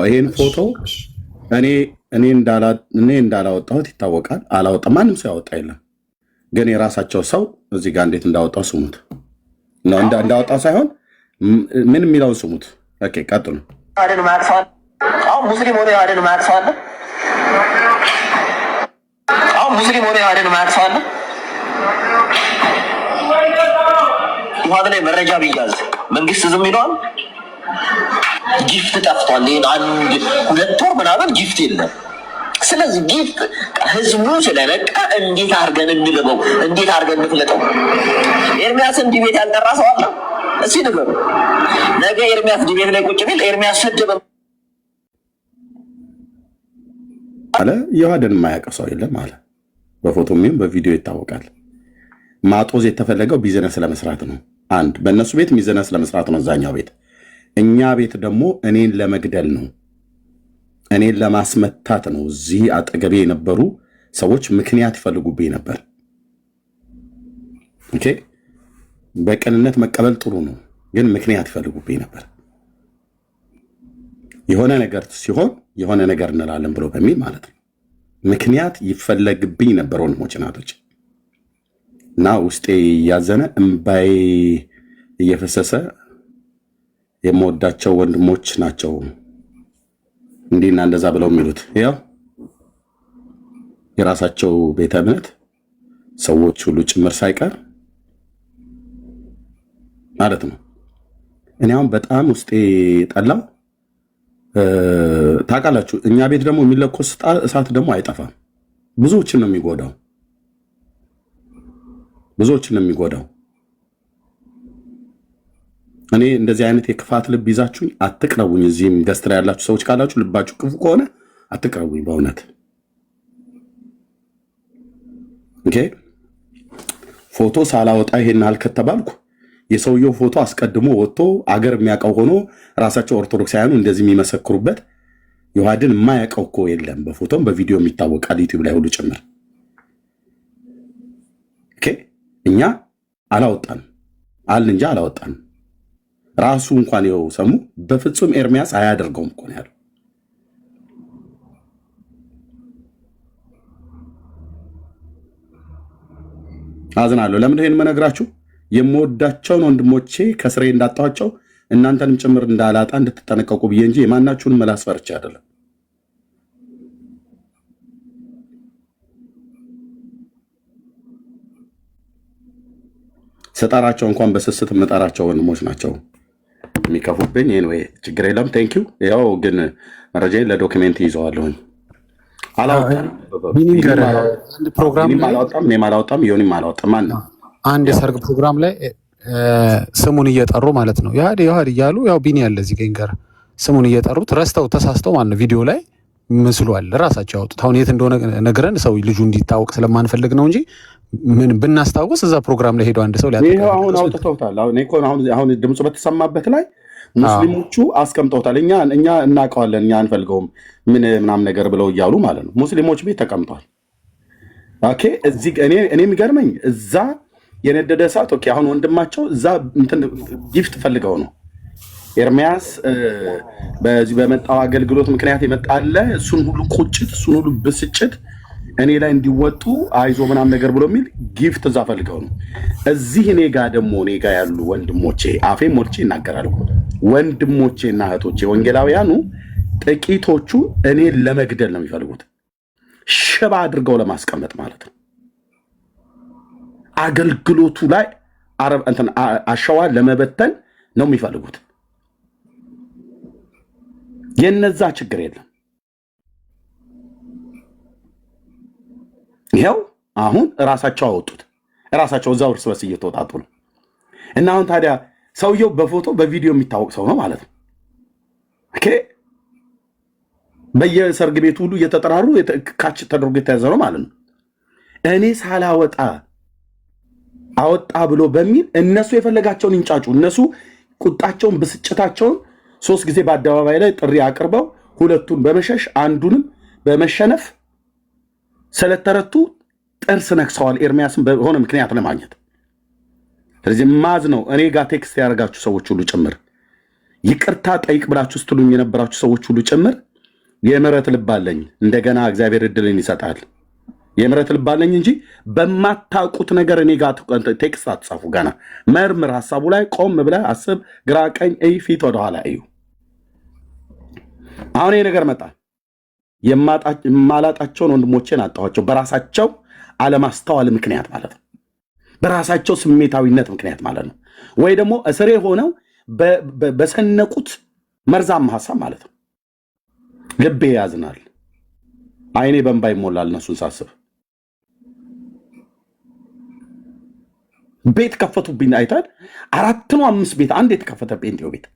ይሄን ፎቶ እኔ እንዳላወጣሁት ይታወቃል። አላወጣም፣ ማንም ሰው ያወጣ የለም። ግን የራሳቸው ሰው እዚህ ጋር እንዴት እንዳወጣው ስሙት ነው። እንዳወጣው ሳይሆን ምን የሚለውን ስሙት። ኦኬ ቀጥሉ። አደን ማጥፋት አሁን ሙስሊም ሆነ አደን ማጥፋት ውሃ ላይ መረጃ ቢያዝ መንግስት ዝም ይለዋል? ጊፍት ጠፍቷል። ይሄን 1-2 ወር ምናምን ጊፍት የለም። ስለዚህ ጊፍት ህዝቡ ስለነቃ እንዴት አድርገን እንልበው፣ እንዴት አድርገን እንፍለጠው? ኤርሚያስን ዲቤት ያልጠራ ሰው አለ? እስኪ ንገሩ። ነገ ኤርሚያስ ዲቤት ላይ ቁጭ ቢል ኤርሚያስ ሰደበ አለ። የዋደን የማያውቀው ሰው የለም አለ። በፎቶም ይሁን በቪዲዮ ይታወቃል። ማጦዝ የተፈለገው ቢዝነስ ለመስራት ነው። አንድ በእነሱ ቤት ቢዝነስ ለመስራት ነው እዛኛው ቤት። እኛ ቤት ደግሞ እኔን ለመግደል ነው፣ እኔን ለማስመታት ነው። እዚህ አጠገቤ የነበሩ ሰዎች ምክንያት ይፈልጉብኝ ነበር። ኦኬ በቅንነት መቀበል ጥሩ ነው፣ ግን ምክንያት ይፈልጉብኝ ነበር። የሆነ ነገር ሲሆን የሆነ ነገር እንላለን ብሎ በሚል ማለት ነው። ምክንያት ይፈለግብኝ ነበር ወንድሞች እናቶች። እና ውስጤ እያዘነ እምባዬ እየፈሰሰ የምወዳቸው ወንድሞች ናቸው እንዲህና እንደዛ ብለው የሚሉት ያው የራሳቸው ቤተ እምነት ሰዎች ሁሉ ጭምር ሳይቀር ማለት ነው። እኔ አሁን በጣም ውስጤ ጠላው። ታውቃላችሁ፣ እኛ ቤት ደግሞ የሚለኮስ እሳት ደግሞ አይጠፋም። ብዙዎችን ነው የሚጎዳው፣ እኔ እንደዚህ አይነት የክፋት ልብ ይዛችሁኝ አትቅረቡኝ። እዚህም ገስትራ ያላችሁ ሰዎች ካላችሁ ልባችሁ ክፉ ከሆነ አትቅረቡኝ በእውነት። ኦኬ ፎቶ ሳላወጣ ይሄን አልከተባልኩ የሰውየው ፎቶ አስቀድሞ ወጥቶ አገር የሚያውቀው ሆኖ ራሳቸው ኦርቶዶክሳውያኑ እንደዚህ የሚመሰክሩበት ዮሐድን የማያውቀው እኮ የለም። በፎቶም በቪዲዮ የሚታወቃል ዩቲዩብ ላይ ሁሉ ጭምር። ኦኬ እኛ አላወጣን አልን እንጂ አላወጣን። ራሱ እንኳን ይኸው ሰሙ በፍጹም ኤርሚያስ አያደርገውም እኮ ነው ያለው። አዝናለሁ። ለምን ይሄን መነግራችሁ? የምወዳቸውን ወንድሞቼ ከስሬ እንዳጣኋቸው እናንተንም ጭምር እንዳላጣ እንድትጠነቀቁ ብዬ እንጂ የማናችሁንም መላስ ፈርቼ አይደለም። ስጠራቸው እንኳን በስስት የምጠራቸው ወንድሞች ናቸው የሚከፉብኝ። ኤኒዌይ ችግር የለም። ቴንኪው። ያው ግን መረጃዬን ለዶክሜንት ይዘዋለሁኝ። አላወጣም ዮኒም አላወጣም። ማነው አንድ የሰርግ ፕሮግራም ላይ ስሙን እየጠሩ ማለት ነው ያህድ እያሉ ያው ቢኒ ያለ እዚህ ጋር ስሙን እየጠሩት ረስተው ተሳስተው ማለት ነው ቪዲዮ ላይ ምስሉ አለ ራሳቸው ያወጡት። አሁን የት እንደሆነ ነግረን ሰው ልጁ እንዲታወቅ ስለማንፈልግ ነው እንጂ ምን ብናስታውስ እዛ ፕሮግራም ላይ ሄዶ አንድ ሰው ይሄው አሁን አውጥተውታል። አሁን ድምፁ በተሰማበት ላይ ሙስሊሞቹ አስቀምጠውታል። እኛ እናውቀዋለን፣ እኛ አንፈልገውም ምን ምናምን ነገር ብለው እያሉ ማለት ነው። ሙስሊሞች ቤት ተቀምጧል። ኦኬ እዚህ እኔ የሚገርመኝ እዛ የነደደ እሳት። ኦኬ አሁን ወንድማቸው እዛ እንትን ጊፍት ፈልገው ነው ኤርሚያስ በዚህ በመጣው አገልግሎት ምክንያት የመጣለ እሱን ሁሉ ቁጭት እሱን ሁሉ ብስጭት እኔ ላይ እንዲወጡ አይዞ ምናምን ነገር ብሎ የሚል ጊፍት እዛ ፈልገው ነው። እዚህ እኔ ጋ ያሉ ወንድሞቼ አፌ ሞልቼ ይናገራሉ። ወንድሞቼና እህቶቼ ወንጌላውያኑ ጥቂቶቹ እኔን ለመግደል ነው የሚፈልጉት፣ ሽባ አድርገው ለማስቀመጥ ማለት ነው። አገልግሎቱ ላይ አሸዋ ለመበተን ነው የሚፈልጉት። የነዛ ችግር የለም። ይኸው አሁን እራሳቸው አወጡት። እራሳቸው እዛው እርስ በርስ እየተወጣጡ ነው። እና አሁን ታዲያ ሰውየው በፎቶ በቪዲዮ የሚታወቅ ሰው ነው ማለት ነው። ኦኬ በየሰርግ ቤቱ ሁሉ እየተጠራሩ ካች ተደርጎ የተያዘ ነው ማለት ነው። እኔ ሳላወጣ አወጣ ብሎ በሚል እነሱ የፈለጋቸውን ይንጫጩ። እነሱ ቁጣቸውን ብስጭታቸውን 3 ጊዜ በአደባባይ ላይ ጥሪ አቅርበው ሁለቱን በመሸሽ አንዱንም በመሸነፍ ስለተረቱ ጥርስ ነክሰዋል ኤርሚያስን በሆነ ምክንያት ለማግኘት። ስለዚህ ማዝ ነው እኔ ጋር ቴክስት ያደርጋችሁ ሰዎች ሁሉ ጭምር ይቅርታ ጠይቅ ብላችሁ ስትሉኝ የነበራችሁ ሰዎች ሁሉ ጭምር የምህረት ልብ አለኝ። እንደገና እግዚአብሔር እድልን ይሰጣል። የምህረት ልብ አለኝ እንጂ በማታውቁት ነገር እኔ ጋር ቴክስት አትጻፉ። ገና መርምር፣ ሀሳቡ ላይ ቆም ብለህ አስብ፣ ግራ ቀኝ እይ፣ ፊት ወደኋላ እዩ። አሁን ይሄ ነገር መጣ። የማላጣቸውን ወንድሞቼን አጣኋቸው በራሳቸው አለማስተዋል ምክንያት ማለት ነው። በራሳቸው ስሜታዊነት ምክንያት ማለት ነው። ወይ ደግሞ እስሬ ሆነው በሰነቁት መርዛማ ሀሳብ ማለት ነው። ልቤ ያዝናል፣ አይኔ በእንባ ይሞላል እነሱን ሳስብ። ቤት ከፈቱብኝ። አይታል 4 ነው 5 ቤት አንድ የተከፈተ ጴንጤው ቤት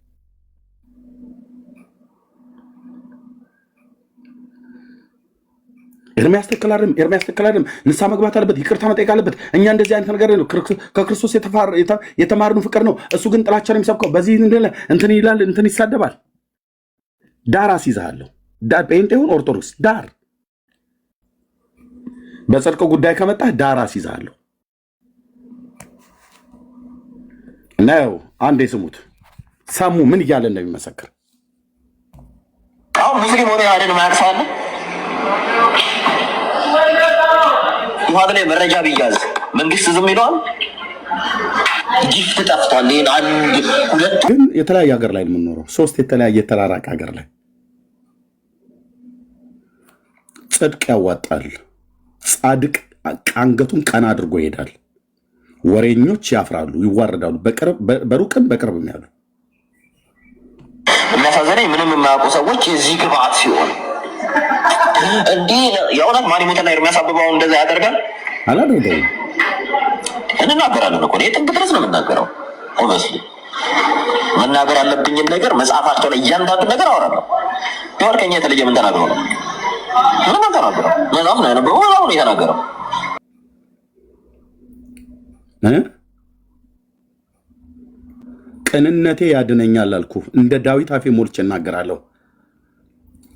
ኤርሚያስ ትክክል አይደለም፣ ንስሐ መግባት አለበት፣ ይቅርታ መጠየቅ አለበት። እኛ እንደዚህ አይነት ነገር ነው ከክርስቶስ የተማርነው ፍቅር ነው። እሱ ግን ጥላቻ ነው የሚሰብከው። በዚህ እንትን ይላል፣ እንትን ይሳደባል። ዳር አስይዝሃለሁ። ጴንጤውን ኦርቶዶክስ ዳር በጽድቅ ጉዳይ ከመጣህ ዳር አስይዝሃለሁ። ነው አንዴ ስሙት፣ ሰሙ ምን እያለ እንደሚመሰክር። አሁን ሙስሊም ሆነ ያደን ማያርሳለ ውሃት ላይ መረጃ ቢያዝ መንግስት ዝም ይለዋል። ጊፍት ጠፍቷል። ይሄን 1 2 ግን የተለያየ ሀገር ላይ የምንኖረው 3 የተለያየ ተራራቅ ሀገር ላይ ጽድቅ ያዋጣል። ጻድቅ አንገቱን ቀና አድርጎ ይሄዳል። ወሬኞች ያፍራሉ፣ ይዋረዳሉ። በሩቅም በቅርብም ያሉ የሚያሳዝነኝ ምንም የማያውቁ ሰዎች የዚህ ግብአት ሲሆን እንዲህ የእውነት ማን ሞተና ኤርሚያስ አበባው እንደዛ ያደርጋል አላደርገውም። እንናገራለን እኮ ጥግ ድረስ ነው የምናገረው። ኦብቪየስሊ መናገር ያለብኝን ነገር መጽሐፋቸው ላይ እያንዳንዱ ነገር አወራለሁ። ቢሆን ከኛ የተለየ ምን ተናግረው ነው? ምን ተናግረው? መጽሐፍ ነው ያነበረው፣ መጽሐፍ ነው የተናገረው። ቅንነቴ ያድነኛል አልኩ። እንደ ዳዊት አፌ ሞልቼ እናገራለሁ።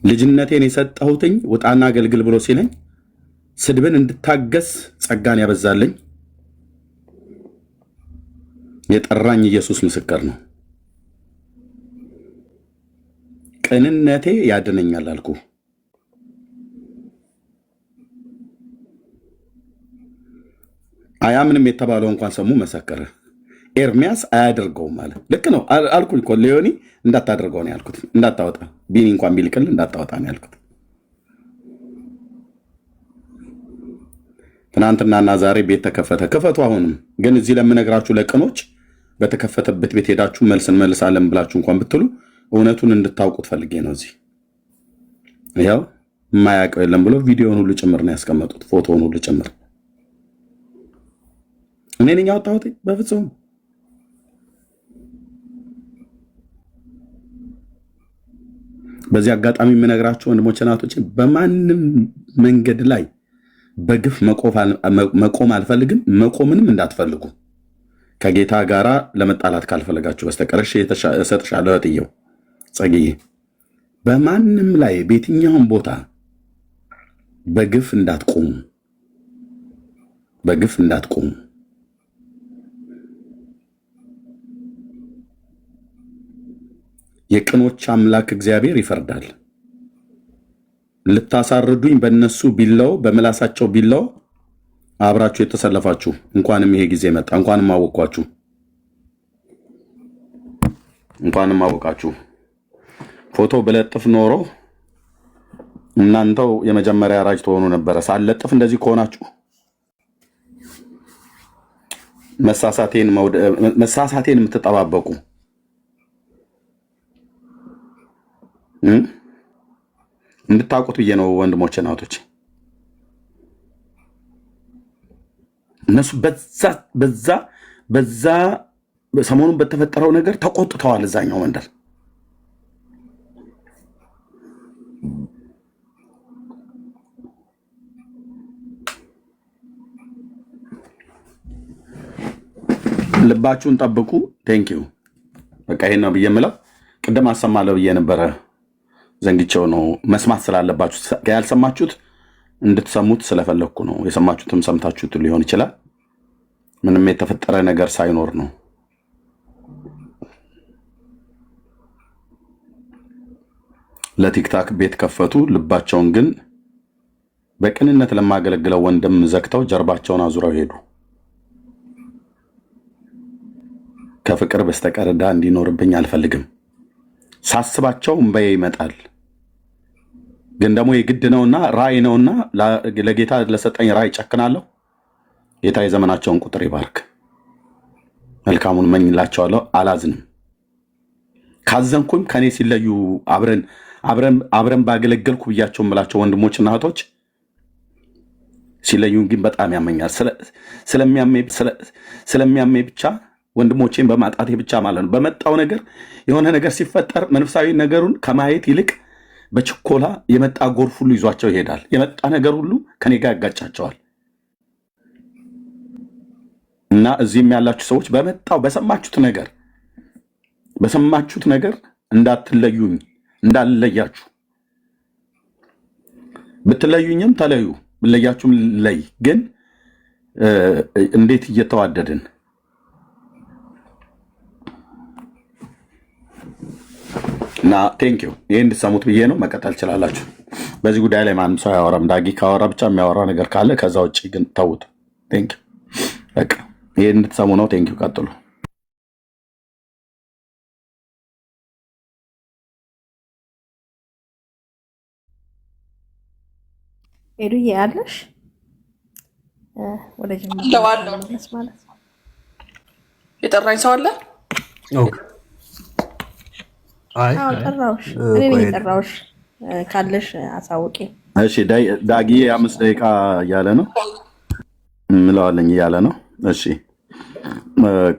ልጅነቴን የሰጠሁትኝ ውጣና አገልግል ብሎ ሲለኝ ስድብን እንድታገስ ጸጋን ያበዛልኝ የጠራኝ ኢየሱስ ምስክር ነው። ቅንነቴ ያድነኛል አልኩ። አያምንም የተባለው እንኳን ሰሙ መሰከረ። ኤርሚያስ አያደርገውም ማለት ልክ ነው አልኩኝ እኮ ሊዮኒ እንዳታደርገው ነው ያልኩት። እንዳታወጣ ቢኒ እንኳን ቢልቅል እንዳታወጣ ነው ያልኩት። ትናንትናና ዛሬ ቤት ተከፈተ። ክፈቱ። አሁንም ግን እዚህ ለምነግራችሁ ለቅኖች በተከፈተበት ቤት ሄዳችሁ መልስ እንመልሳለን ብላችሁ እንኳን ብትሉ እውነቱን እንድታውቁት ፈልጌ ነው። እዚህ ያው የማያውቀው የለም ብሎ ቪዲዮውን ሁሉ ጭምር ነው ያስቀመጡት፣ ፎቶውን ሁሉ ጭምር። እኔ ነኝ ያወጣሁት? በፍጹም በዚህ አጋጣሚ የምነግራችሁ ወንድሞቼ እናቶቼ በማንም መንገድ ላይ በግፍ መቆም አልፈልግም። መቆምንም እንዳትፈልጉ ከጌታ ጋር ለመጣላት ካልፈለጋችሁ በስተቀር እሰጥሻለሁ። እህትየው ጸግዬ በማንም ላይ በየትኛውም ቦታ በግፍ እንዳትቆሙ፣ በግፍ እንዳትቆሙ። የቅኖች አምላክ እግዚአብሔር ይፈርዳል። ልታሳርዱኝ በእነሱ ቢላው በምላሳቸው ቢላው አብራችሁ የተሰለፋችሁ እንኳንም ይሄ ጊዜ መጣ። እንኳንም አወቋችሁ፣ እንኳንም አወቃችሁ። ፎቶ በለጥፍ ኖሮ እናንተው የመጀመሪያ አራጅ ትሆኑ ነበረ። ሳለጥፍ እንደዚህ ከሆናችሁ መሳሳቴን የምትጠባበቁ እንድታውቁት ብዬ ነው ወንድሞቼ እናቶች። እነሱ በዛ ሰሞኑን በተፈጠረው ነገር ተቆጥተዋል። እዛኛው መንደር ልባችሁን ጠብቁ። ቴንኪዩ። በቃ ይሄን ነው ብዬ የምለው። ቅድም አሰማለሁ ብዬ ነበረ፣ ዘንግቼው ነው። መስማት ስላለባችሁ ያልሰማችሁት እንድትሰሙት ስለፈለግኩ ነው። የሰማችሁትም ሰምታችሁት ሊሆን ይችላል። ምንም የተፈጠረ ነገር ሳይኖር ነው። ለቲክታክ ቤት ከፈቱ። ልባቸውን ግን በቅንነት ለማገለግለው ወንድም ዘግተው ጀርባቸውን አዙረው ሄዱ። ከፍቅር በስተቀር ዕዳ እንዲኖርብኝ አልፈልግም። ሳስባቸው እምባዬ ይመጣል። ግን ደግሞ የግድ ነውና ራእይ ነውና ለጌታ ለሰጠኝ ራእይ ጨክናለሁ። ጌታ የዘመናቸውን ቁጥር ይባርክ። መልካሙን መኝላቸዋለሁ። አላዝንም። ካዘንኩም ከኔ ሲለዩ አብረን ባገለገልኩ ብያቸው የምላቸው ወንድሞችና እህቶች ሲለዩን ግን በጣም ያመኛል። ስለሚያመኝ ብቻ ወንድሞቼን በማጣቴ ብቻ ማለት ነው። በመጣው ነገር የሆነ ነገር ሲፈጠር መንፈሳዊ ነገሩን ከማየት ይልቅ በችኮላ የመጣ ጎርፍ ሁሉ ይዟቸው ይሄዳል። የመጣ ነገር ሁሉ ከኔ ጋር ያጋጫቸዋል። እና እዚህም ያላችሁ ሰዎች በሰማችሁት ነገር እንዳትለዩኝ፣ እንዳልለያችሁ። ብትለዩኝም ተለዩ፣ ብለያችሁም ለይ። ግን እንዴት እየተዋደድን እና ቴንኪው። ይህ እንድትሰሙት ብዬ ነው። መቀጠል ትችላላችሁ። በዚህ ጉዳይ ላይ ማንም ሰው አያወራም። ዳጊ ካወራ ብቻ የሚያወራ ነገር ካለ ከዛ ውጭ ግን ተውት። ቴንኪው። በቃ ይህ እንድትሰሙ ነው። ቴንኪው። ቀጥሉ። ሄዱዬ አለሽ ወደ ጀመረ ማለት የጠራኝ ሰው አለ? ጠራሁሽ። እኔ ነኝ የጠራሁሽ። ካለሽ አሳውቂ። እሺ ዳጊ 5 ደቂቃ እያለ ነው ምለዋለኝ እያለ ነው። እሺ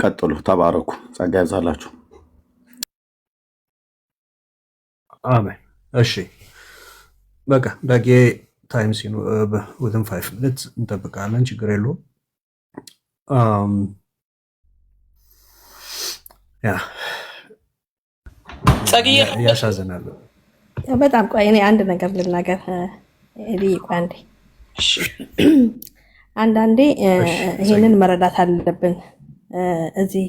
ቀጥሉ። ተባረኩ። ጸጋ ያዛላችሁ። አሜን። እሺ በቃ ዳጊ ታይም ሲኑ within 5 minutes እንጠብቃለን። ችግር የለውም። ያ ያሳዝናል በጣም። ቆይ እኔ አንድ ነገር ልናገር። ቆይ አንዴ። አንዳንዴ ይሄንን መረዳት አለብን። እዚህ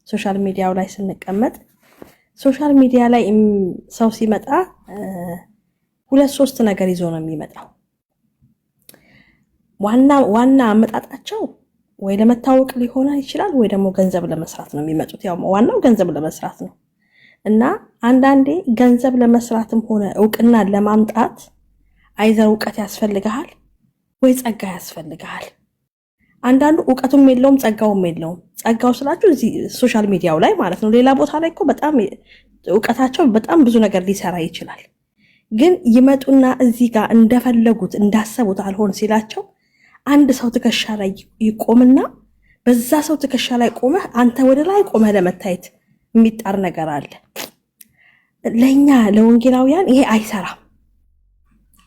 ሶሻል ሚዲያው ላይ ስንቀመጥ ሶሻል ሚዲያ ላይ ሰው ሲመጣ 2-3 ነገር ይዞ ነው የሚመጣው። ዋና አመጣጣቸው ወይ ለመታወቅ ሊሆን ይችላል ወይ ደግሞ ገንዘብ ለመስራት ነው የሚመጡት። ያው ዋናው ገንዘብ ለመስራት ነው እና አንዳንዴ ገንዘብ ለመስራትም ሆነ እውቅና ለማምጣት አይዘር እውቀት ያስፈልግሃል ወይ ጸጋ ያስፈልግሃል። አንዳንዱ እውቀቱም የለውም ጸጋውም የለውም። ጸጋው ስላችሁ እዚህ ሶሻል ሚዲያው ላይ ማለት ነው። ሌላ ቦታ ላይ እኮ በጣም እውቀታቸው በጣም ብዙ ነገር ሊሰራ ይችላል። ግን ይመጡና እዚህ ጋር እንደፈለጉት እንዳሰቡት አልሆን ሲላቸው አንድ ሰው ትከሻ ላይ ይቆምና በዛ ሰው ትከሻ ላይ ቆመህ አንተ ወደ ላይ ቆመህ ለመታየት የሚጣር ነገር አለ። ለኛ ለወንጌላውያን ይሄ አይሰራም።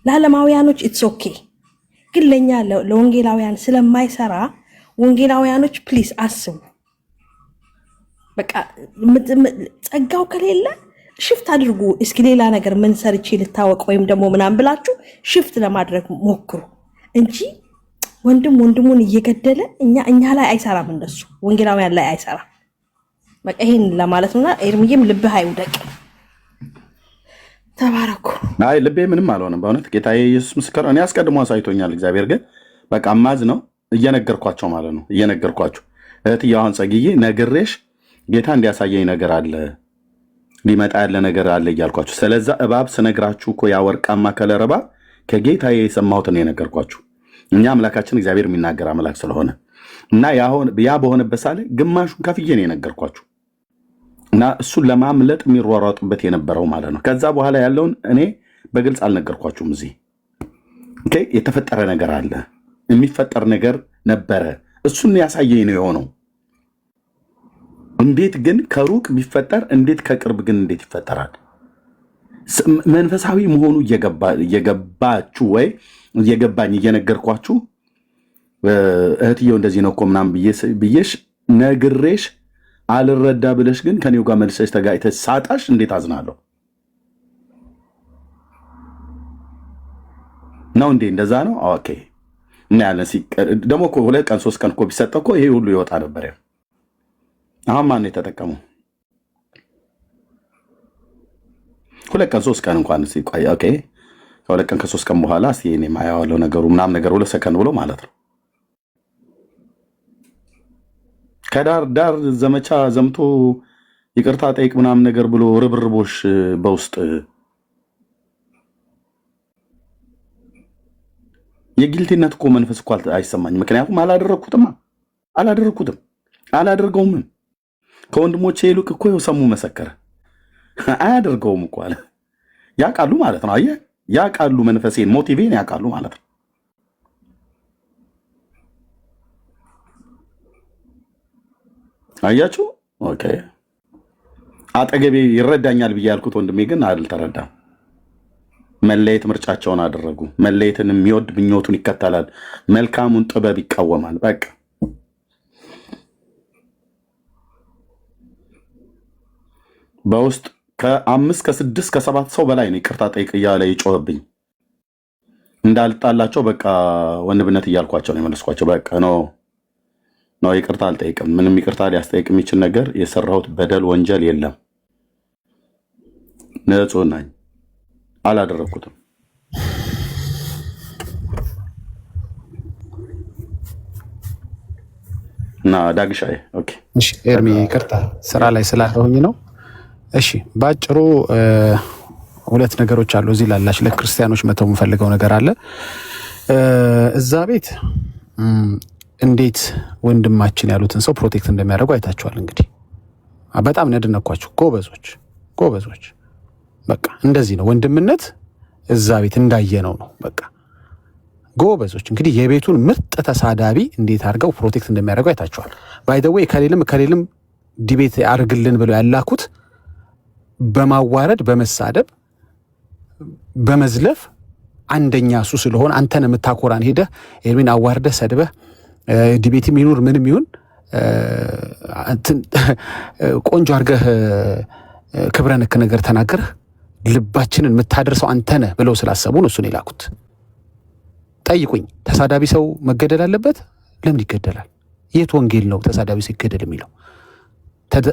ለዓለማውያኖች ኢትስ ኦኬ፣ ግን ለኛ ለወንጌላውያን ስለማይሰራ ወንጌላውያኖች ፕሊስ አስቡ። በቃ ጸጋው ከሌለ ሽፍት አድርጉ። እስኪ ሌላ ነገር ምን ሰርቼ ልታወቅ ወይም ደግሞ ምናምን ብላችሁ ሽፍት ለማድረግ ሞክሩ እንጂ ወንድሙን እየገደለ እኛ ላይ አይሰራም። እንደሱ ወንጌላውያን ላይ አይሰራም። በቃ ይሄን ለማለት ነውና ኤርሚዬም ልብህ አይውደቅ። ተባረኩ። አይ ልቤ ምንም አልሆነም በእውነት ጌታዬ ኢየሱስ ምስክር። እኔ አስቀድሞ አሳይቶኛል እግዚአብሔር። ግን በቃ ማዝ ነው እየነገርኳቸው ማለት ነው እየነገርኳቸው እህትዬዋን ጸግዬ ነግሬሽ ጌታ እንዲያሳየኝ ነገር አለ ሊመጣ ያለ ነገር አለ እያልኳችሁ። ስለዛ እባብ ስነግራችሁ እኮ ያ ወርቃማ ከለር እባብ ከጌታዬ የሰማሁትን የነገርኳችሁ። እኛ አምላካችን እግዚአብሔር የሚናገር አምላክ ስለሆነ እና ያ በሆነበት ሳለ ግማሹን ከፍዬ ነው የነገርኳችሁ እና እሱን ለማምለጥ የሚሯሯጡበት የነበረው ማለት ነው። ከዛ በኋላ ያለውን እኔ በግልጽ አልነገርኳችሁም። እዚህ ኦኬ፣ የተፈጠረ ነገር አለ፣ የሚፈጠር ነገር ነበረ። እሱን ያሳየኝ ነው የሆነው። እንዴት ግን ከሩቅ ቢፈጠር እንዴት ከቅርብ ግን እንዴት ይፈጠራል? መንፈሳዊ መሆኑ እየገባችሁ ወይ እየገባኝ እየነገርኳችሁ እህትየው እንደዚህ ነው እኮ ምናምን ብዬሽ ነግሬሽ አልረዳ ብለሽ ግን ከኔው ጋር መልሰሽ ተጋጭተሽ ሳጣሽ እንዴት አዝናለሁ ነው እንዴ? እንደዛ ነው። ኦኬ እና ያለን ደግሞ እኮ 2 ቀን 3 ቀን እኮ ቢሰጠው እኮ ይሄ ሁሉ ይወጣ ነበር። አሁን ማን የተጠቀመው? 2 ቀን 3 ቀን እንኳን ሲቆይ ኦኬ፣ ከ2 ቀን ከ3 ቀን በኋላ እስቲ እኔ ማያዋለው ነገሩ ምናምን ነገር 2 ሰከንድ ብሎ ማለት ነው። ከዳር ዳር ዘመቻ ዘምቶ ይቅርታ ጠይቅ ምናምን ነገር ብሎ ርብርቦሽ በውስጥ የጊልቲነት እኮ መንፈስ እኮ አይሰማኝ። ምክንያቱም አላደረኩትም አላደርገውም። ከወንድሞቼ ይልቅ እኮ ሰሙ መሰከረ። አያደርገውም እኮ አለ። ያውቃሉ ማለት ነው። አየህ፣ ያውቃሉ፣ መንፈሴን ሞቲቬን ያውቃሉ ማለት ነው። አያችሁ። ኦኬ፣ አጠገቤ ይረዳኛል ብዬ ያልኩት ወንድሜ ግን አልተረዳም። መለየት ምርጫቸውን አደረጉ። መለየትን የሚወድ ምኞቱን ይከተላል፣ መልካሙን ጥበብ ይቃወማል። በቃ በውስጥ ከ5 ከ6 ከ7 ሰው በላይ ነው ይቅርታ ጠይቅ እያለ ይጮህብኝ። እንዳልጣላቸው በቃ ወንድምነት እያልኳቸው ነው የመለስኳቸው። በቃ ነው ይቅርታ አልጠይቅም። ምንም ይቅርታ ሊያስጠይቅ የሚችል ነገር የሰራሁት በደል ወንጀል የለም። ንጹህ ነኝ፣ አላደረኩትም። እና ዳግሻዬ ኦኬ፣ እሺ ኤርሚ ይቅርታ ስራ ላይ ስላለሁኝ ነው። እሺ ባጭሩ 2 ነገሮች አሉ እዚህ ላላች ለክርስቲያኖች መተው የምፈልገው ነገር አለ። እዛ ቤት እንዴት ወንድማችን ያሉትን ሰው ፕሮቴክት እንደሚያደርጉ አይታችኋል። እንግዲህ በጣም ነድነኳችሁ። ጎበዞች። በቃ እንደዚህ ነው ወንድምነት። እዛ ቤት እንዳየነው ነው። በቃ ጎበዞች። እንግዲህ የቤቱን ምርጥ ተሳዳቢ እንዴት አድርገው ፕሮቴክት እንደሚያደርጉ አይታችኋል። ባይ ዘ ዌይ ከሌልም ዲቤት አድርግልን ብለው ያላኩት በማዋረድ በመሳደብ በመዝለፍ አንደኛ እሱ ስለሆነ አንተን የምታኮራን ሄደህ ኤርሚን አዋርደህ ሰድበህ ዲቤትም ይኑር ምንም ይሁን ቆንጆ አድርገህ ክብረ ነክ ነገር ተናገርህ ልባችንን የምታደርሰው አንተነህ ብለው ስላሰቡ ነው እሱን የላኩት። ጠይቁኝ፣ ተሳዳቢ ሰው መገደል አለበት? ለምን ይገደላል? የት ወንጌል ነው ተሳዳቢ ሰው ይገደል የሚለው?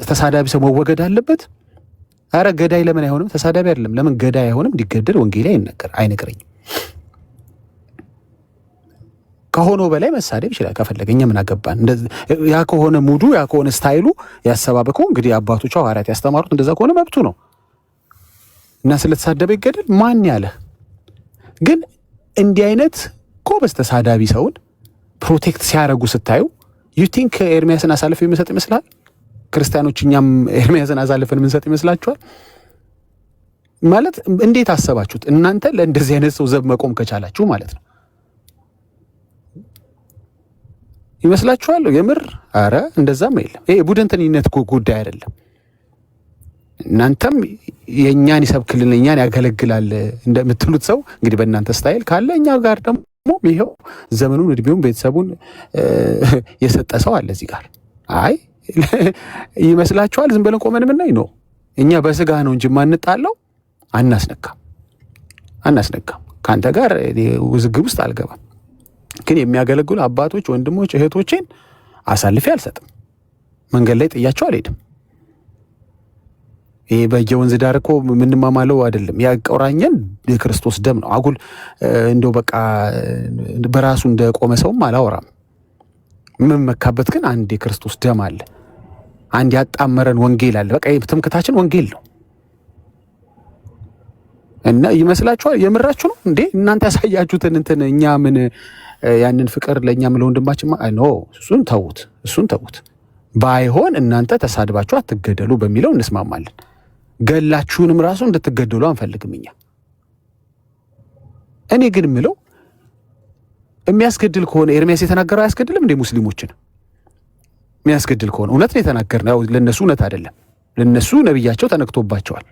ተሳዳቢ ሰው መወገድ አለበት? አረ ገዳይ ለምን አይሆንም? ተሳዳቢ አይደለም ለምን ገዳይ አይሆንም? እንዲገደል ወንጌል አይነገረኝም። ከሆነው በላይ መሳደብ ይችላል ከፈለገ። እኛ ምን አገባን? ያ ከሆነ ሙዱ ያ ከሆነ ስታይሉ ያሰባበኩ እንግዲህ አባቶቹ ሐዋርያት ያስተማሩት እንደዛ ከሆነ መብቱ ነው እና ስለተሳደበ ይገደል ማን ያለ። ግን እንዲህ አይነት ጎበዝ ተሳዳቢ ሰውን ፕሮቴክት ሲያረጉ ስታዩ ዩ ቲንክ ኤርሚያስን አሳልፈው የሚሰጥ ይመስላል? ክርስቲያኖች እኛም ኤርሚያስን አሳልፈን የምንሰጥ ይመስላችኋል? ማለት እንዴት አሰባችሁት እናንተ ለእንደዚህ አይነት ሰው ዘብ መቆም ከቻላችሁ ማለት ነው ይመስላችኋል? የምር አረ እንደዛም የለም። ይሄ ቡድንተኝነት ጉዳይ አይደለም። እናንተም የእኛን ይሰብክልን እኛን ያገለግላል እንደምትሉት ሰው እንግዲህ በእናንተ ስታይል ካለ እኛ ጋር ደግሞ ይሄው ዘመኑን እድሜውን ቤተሰቡን የሰጠ ሰው አለ እዚህ ጋር። አይ ይመስላችኋል ዝም ብለን ቆመን ምናይ ነው? እኛ በስጋ ነው እንጂ ማንጣለው አናስነካም። ካንተ ጋር ውዝግብ ውስጥ አልገባም። ግን የሚያገለግሉ አባቶች፣ ወንድሞች፣ እህቶችን አሳልፌ አልሰጥም። መንገድ ላይ ጥያቸው አልሄድም። ይሄ በየወንዝ ዳር እኮ ምንማማለው አይደለም። ያቆራኘን የክርስቶስ ደም ነው። አጉል እንደው በቃ በራሱ እንደቆመ ሰውም አላወራም። ምን መካበት ግን አንድ የክርስቶስ ደም አለ። አንድ ያጣመረን ወንጌል አለ። በቃ ትምክታችን ወንጌል ነው። እና ይመስላችኋል የምራችሁ ነው እንዴ እናንተ ያሳያችሁትን እንትን እኛ ምን ያንን ፍቅር ለኛም ለወንድማችን ኖ እሱን ተውት። ባይሆን እናንተ ተሳድባችሁ አትገደሉ በሚለው እንስማማለን። ገላችሁንም ራሱ እንድትገደሉ አንፈልግም እኛ። እኔ ግን ምለው የሚያስገድል ከሆነ ኤርሚያስ የተናገረው አያስገድልም እንዴ? ሙስሊሞችን የሚያስገድል ከሆነ እውነት ነው የተናገርነው። ለነሱ እውነት አይደለም። ለነሱ ነብያቸው ተነክቶባቸዋል።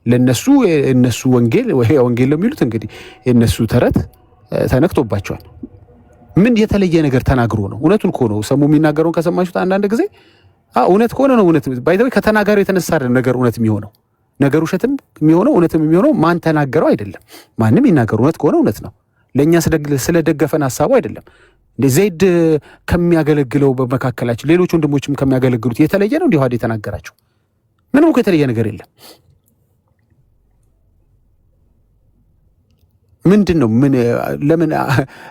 ለነሱ እነሱ ወንጌል ወይ ወንጌል ነው የሚሉት እንግዲህ የነሱ ተረት ተነክቶባቸዋል። ምን የተለየ ነገር ተናግሮ ነው? እውነቱን እኮ ነው። ሰሙ የሚናገረውን ከሰማችሁት አንዳንድ ጊዜ እውነት ከሆነ ነው እውነት ባይተው ከተናጋሪው የተነሳ ነገር እውነት የሚሆነው ነገር ውሸትም የሚሆነው እውነትም የሚሆነው ማን ተናገረው አይደለም። ማንም ይናገር እውነት ከሆነ እውነት ነው። ለኛ ስለደገፈን ሐሳቡ አይደለም። ዘይድ ከሚያገለግለው በመካከላችን ሌሎች ወንድሞችም ከሚያገለግሉት የተለየ ነው እንዲሁ የተናገራቸው ምንም እኮ የተለየ ነገር የለም። ምንድነው ምን ለምን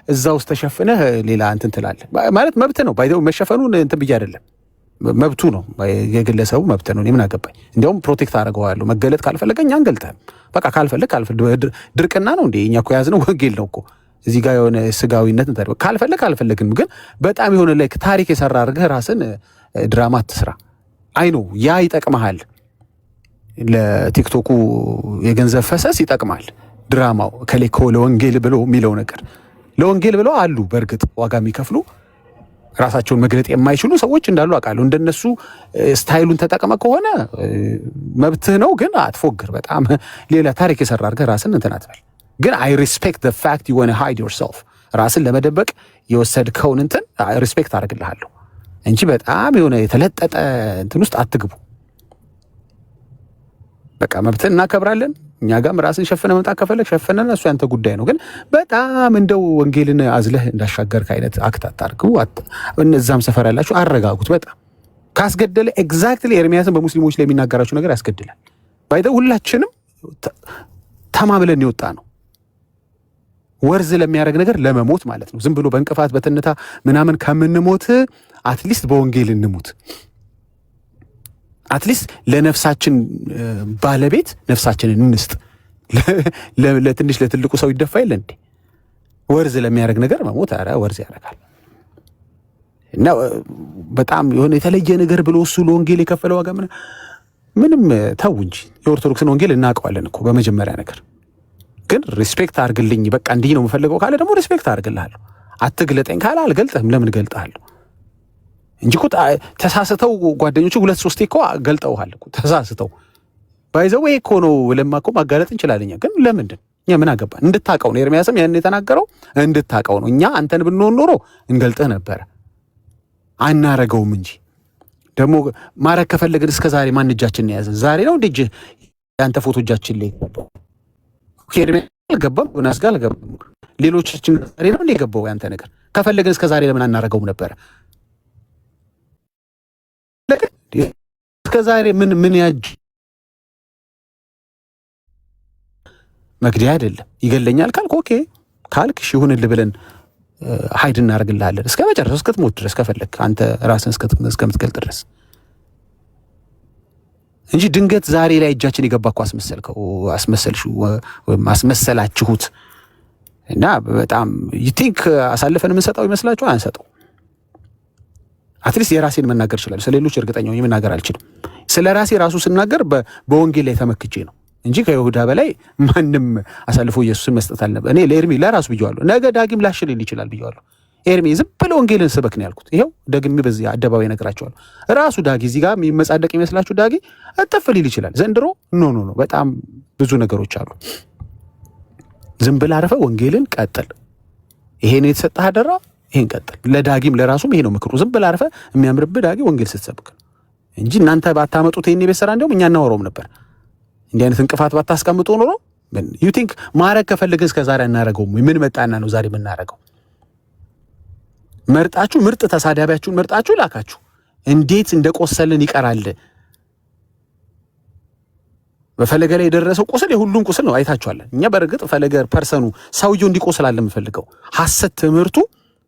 እዛ ውስጥ ተሸፍነህ ሌላ እንትን ትላለህ? ማለት መብት ነው ባይተው መሸፈኑን እንትን ብዬ አይደለም መብቱ ነው። የግለሰቡ መብት ነው። ምን አገባኝ? እንዲያውም ፕሮቴክት አደርገዋለሁ። መገለጥ ካልፈለገኝ አንገልጠም። በቃ ካልፈለግ ድርቅና ነው እንዴ? እኛ እኮ ያዝነው ወንጌል ነው እኮ። እዚህ ጋር የሆነ ስጋዊነት እንትን ካልፈለግን ግን በጣም የሆነ ላይ ታሪክ የሰራ አድርገህ ራስን ድራማ አትስራ። አይ ነው ያ ይጠቅመሃል። ለቲክቶኩ የገንዘብ ፈሰስ ይጠቅማል። ድራማው ከሌኮ ለወንጌል ብሎ የሚለው ነገር ለወንጌል ብለው አሉ። በእርግጥ ዋጋ የሚከፍሉ ራሳቸውን መግለጥ የማይችሉ ሰዎች እንዳሉ አውቃለሁ። እንደነሱ ስታይሉን ተጠቅመ ከሆነ መብትህ ነው። ግን አትፎግር። በጣም ሌላ ታሪክ የሰራ አድርገህ ራስን እንትን አትበል። ግን አይ ሪስፔክት ዘ ፋክት ዩ ዋና ሃይድ ዮርሰልፍ። ራስን ለመደበቅ የወሰድከውን እንትን ሪስፔክት አደርግልሃለሁ እንጂ በጣም የሆነ የተለጠጠ እንትን ውስጥ አትግቡ። በቃ መብትህን እናከብራለን። እኛ ጋም ራስን ሸፈነ መምጣት ከፈለግ ሸፈነን፣ እሱ ያንተ ጉዳይ ነው። ግን በጣም እንደው ወንጌልን አዝለህ እንዳሻገርክ አይነት አክት አታርጉ። እነዛም ሰፈር ያላችሁ አረጋጉት። በጣም ካስገደለ ኤግዛክትሊ ኤርሚያስን በሙስሊሞች ላይ የሚናገራችሁ ነገር ያስገድላል። ባይተው ሁላችንም ተማምለን ይወጣ ነው ወርዝ ለሚያደርግ ነገር ለመሞት ማለት ነው። ዝም ብሎ በእንቅፋት በትንታ ምናምን ከምንሞት አትሊስት በወንጌል እንሙት። አትሊስት ለነፍሳችን ባለቤት ነፍሳችንን እንስጥ። ለትንሽ ለትልቁ ሰው ይደፋ የለ እንዴ? ወርዝ ለሚያደርግ ነገር መሞት ኧረ ወርዝ ያደርጋል። እና በጣም የሆነ የተለየ ነገር ብሎ እሱ ለወንጌል የከፈለ ዋጋ ምንም ተው እንጂ የኦርቶዶክስን ወንጌል እናውቀዋለን እኮ በመጀመሪያ ነገር። ግን ሪስፔክት አድርግልኝ በቃ እንዲህ ነው የምፈልገው ካለ ደግሞ ሪስፔክት አድርግልሃለሁ። አትግለጠኝ ካለ አልገልጥህም። ለምን ገልጥሃለሁ እንጂ እኮ ተሳስተው ጓደኞቹ 2-3 እኮ ገልጠውሃል እኮ ተሳስተው ባይዘው ይሄ እኮ ነው። ለማ እኮ ማጋለጥ እንችላለን። ግን ለምንድን እኛ ምን አገባን? እንድታቀው ነው። ኤርሚያስም ያን የተናገረው እንድታቀው ነው። እኛ አንተን ብንሆን ኖሮ እንገልጥህ ነበር። አናረገውም እንጂ ደግሞ ማረግ ከፈለግን እስከ ዛሬ ማን እጃችንን የያዘ? ዛሬ ነው እንዴ ያንተ ፎቶ እጃችን ላይ ገባው? ኤርሚያስ አልገባም፣ ዮናስ ጋር አልገባም። ሌሎቻችን ዛሬ ነው እንዴ ገባው ያንተ ነገር? ከፈለግን እስከ ዛሬ ለምን አናረገውም ነበር? እስከ ዛሬ ምን ያጅ መግደያ አይደለም። ይገለኛል ካልክ ኦኬ ካልክ እሺ ይሁንልህ ብለን ሀይድ እናደርግልሃለን እስከ መጨረሻው እስከትሞት ድረስ ከፈለክ አንተ ራስን እስከምትገልጥ ድረስ እንጂ ድንገት ዛሬ ላይ እጃችን የገባ እኮ አስመሰላችሁት እና በጣም ዩቲንክ አሳልፈን የምንሰጠው ይመስላችሁ? አንሰጠው። አትሊስት የራሴን መናገር ይችላል። ስለሌሎች እርግጠኛ ሆኜ መናገር አልችልም። ስለ ራሴ ራሱ ስናገር በወንጌል ላይ ተመክቼ ነው እንጂ ከይሁዳ በላይ ማንም አሳልፎ ኢየሱስን መስጠት አልነበረ። እኔ ለኤርሚ ለራሱ ብየዋለሁ። ነገ ዳግም ላሽልል ይችላል ብየዋለሁ። ኤርሚ ዝም ብሎ ወንጌልን ስበክ ነው ያልኩት። ይሄው ደግሜ በዚህ አደባባይ እነግራቸዋለሁ። ራሱ ዳጊ እዚህ ጋር የሚመጻደቅ ይመስላችሁ? ዳጊ እጥፍ ሊል ይችላል ዘንድሮ። ኖ በጣም ብዙ ነገሮች አሉ። ዝም ብለህ አረፈ ወንጌልን ቀጥል። ይሄን የተሰጠህ አደራ፣ ይሄን ቀጥል። ለዳጊም ለራሱም ይሄ ነው ምክሩ። ዝም ብለህ አረፈ የሚያምርብህ ዳጊ ወንጌል ስትሰብክ እንጂ እናንተ ባታመጡት ይሄን ቤት ስራ እንደውም እኛ እናወራውም ነበር። እንዲህ አይነት እንቅፋት ባታስቀምጡ ኖሮ ዩ ቲንክ ማረግ ከፈልግን እስከ ዛሬ አናረገውም? ምን መጣና ነው ዛሬ የምናረገው? መርጣችሁ ምርጥ ተሳዳቢያችሁን መርጣችሁ ላካችሁ። እንዴት እንደቆሰልን ይቀራል። በፈለገ ላይ የደረሰው ቁስል የሁሉም ቁስል ነው። አይታችኋል። እኛ በርግጥ ፈለገ ፐርሰኑ ሰውየው እንዲቆስል አለ የምፈልገው። ሐሰት ትምህርቱ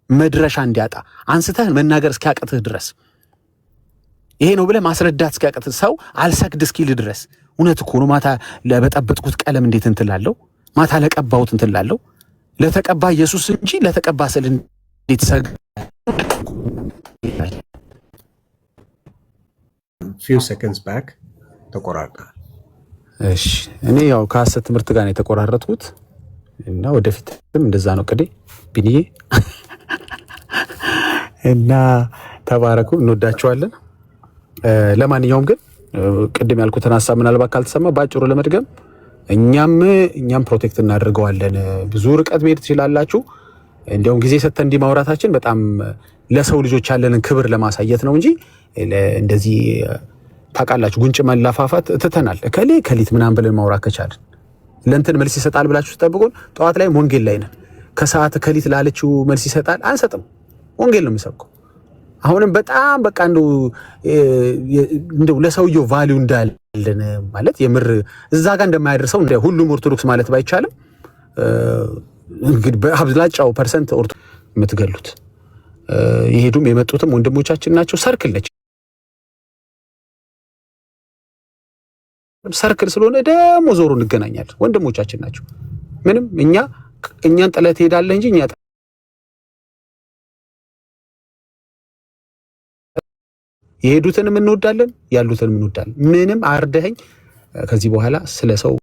መድረሻ እንዲያጣ አንስተህ መናገር እስኪያቅትህ ድረስ ይሄ ነው ብለህ ማስረዳት እስኪያቅትህ ሰው አልሰግድ እስኪል ድረስ እውነት እኮ ነው። ማታ ለበጠበጥኩት ቀለም እንዴት እንትላለሁ? ማታ ለቀባሁት እንትላለሁ? ለተቀባ ኢየሱስ እንጂ ለተቀባ ስል እንዴት ሰግ few seconds back ተቆራረጠ። እሺ እኔ ያው ከሐሰት ትምህርት ጋር ነው የተቆራረጥኩት እና ወደፊትም እንደዛ ነው ቅዴ ቢኒዬ እና ተባረኩ፣ እንወዳቸዋለን። ለማንኛውም ግን ቅድም ያልኩትን ሐሳብ ምናልባት ካልተሰማ ባጭሩ ለመድገም እኛም ፕሮቴክት እናደርገዋለን። ብዙ ርቀት መሄድ ትችላላችሁ። እንዲያውም ጊዜ ሰጥተን እንዲህ ማውራታችን በጣም ለሰው ልጆች ያለንን ክብር ለማሳየት ነው እንጂ እንደዚህ ታውቃላችሁ ጉንጭ መላፋፋት ትተናል። ከሊት ምናምን ብለን ማውራት ከቻልን ለእንትን መልስ ይሰጣል ብላችሁ ተጠብቁን። ጠዋት ላይ ወንጌል ላይ ነን። ከሰዓት ከሊት ላለችው መልስ ይሰጣል አንሰጥም። ወንጌል ነው የምሰብከው። አሁንም በጣም በቃ እንደው ለሰውየው ቫልዩ እንዳለን ማለት የምር እዛ ጋር እንደማያደርሰው እንደ ሁሉም ኦርቶዶክስ ማለት ባይቻልም እንግዲህ በአብዛኛው ፐርሰንት ኦርቶዶክስ የምትገሉት የሄዱም የመጡትም ወንድሞቻችን ናቸው። ሰርክል ነች። ሰርክል ስለሆነ ደግሞ ዞሮ እንገናኛለን። ወንድሞቻችን ናቸው። ምንም እኛን ጥለት ሄዳለህ እንጂ እኛ የሄዱትንም እንወዳለን፣ ያሉትንም እንወዳለን። ምንም አርደኸኝ ከዚህ በኋላ ስለ ሰው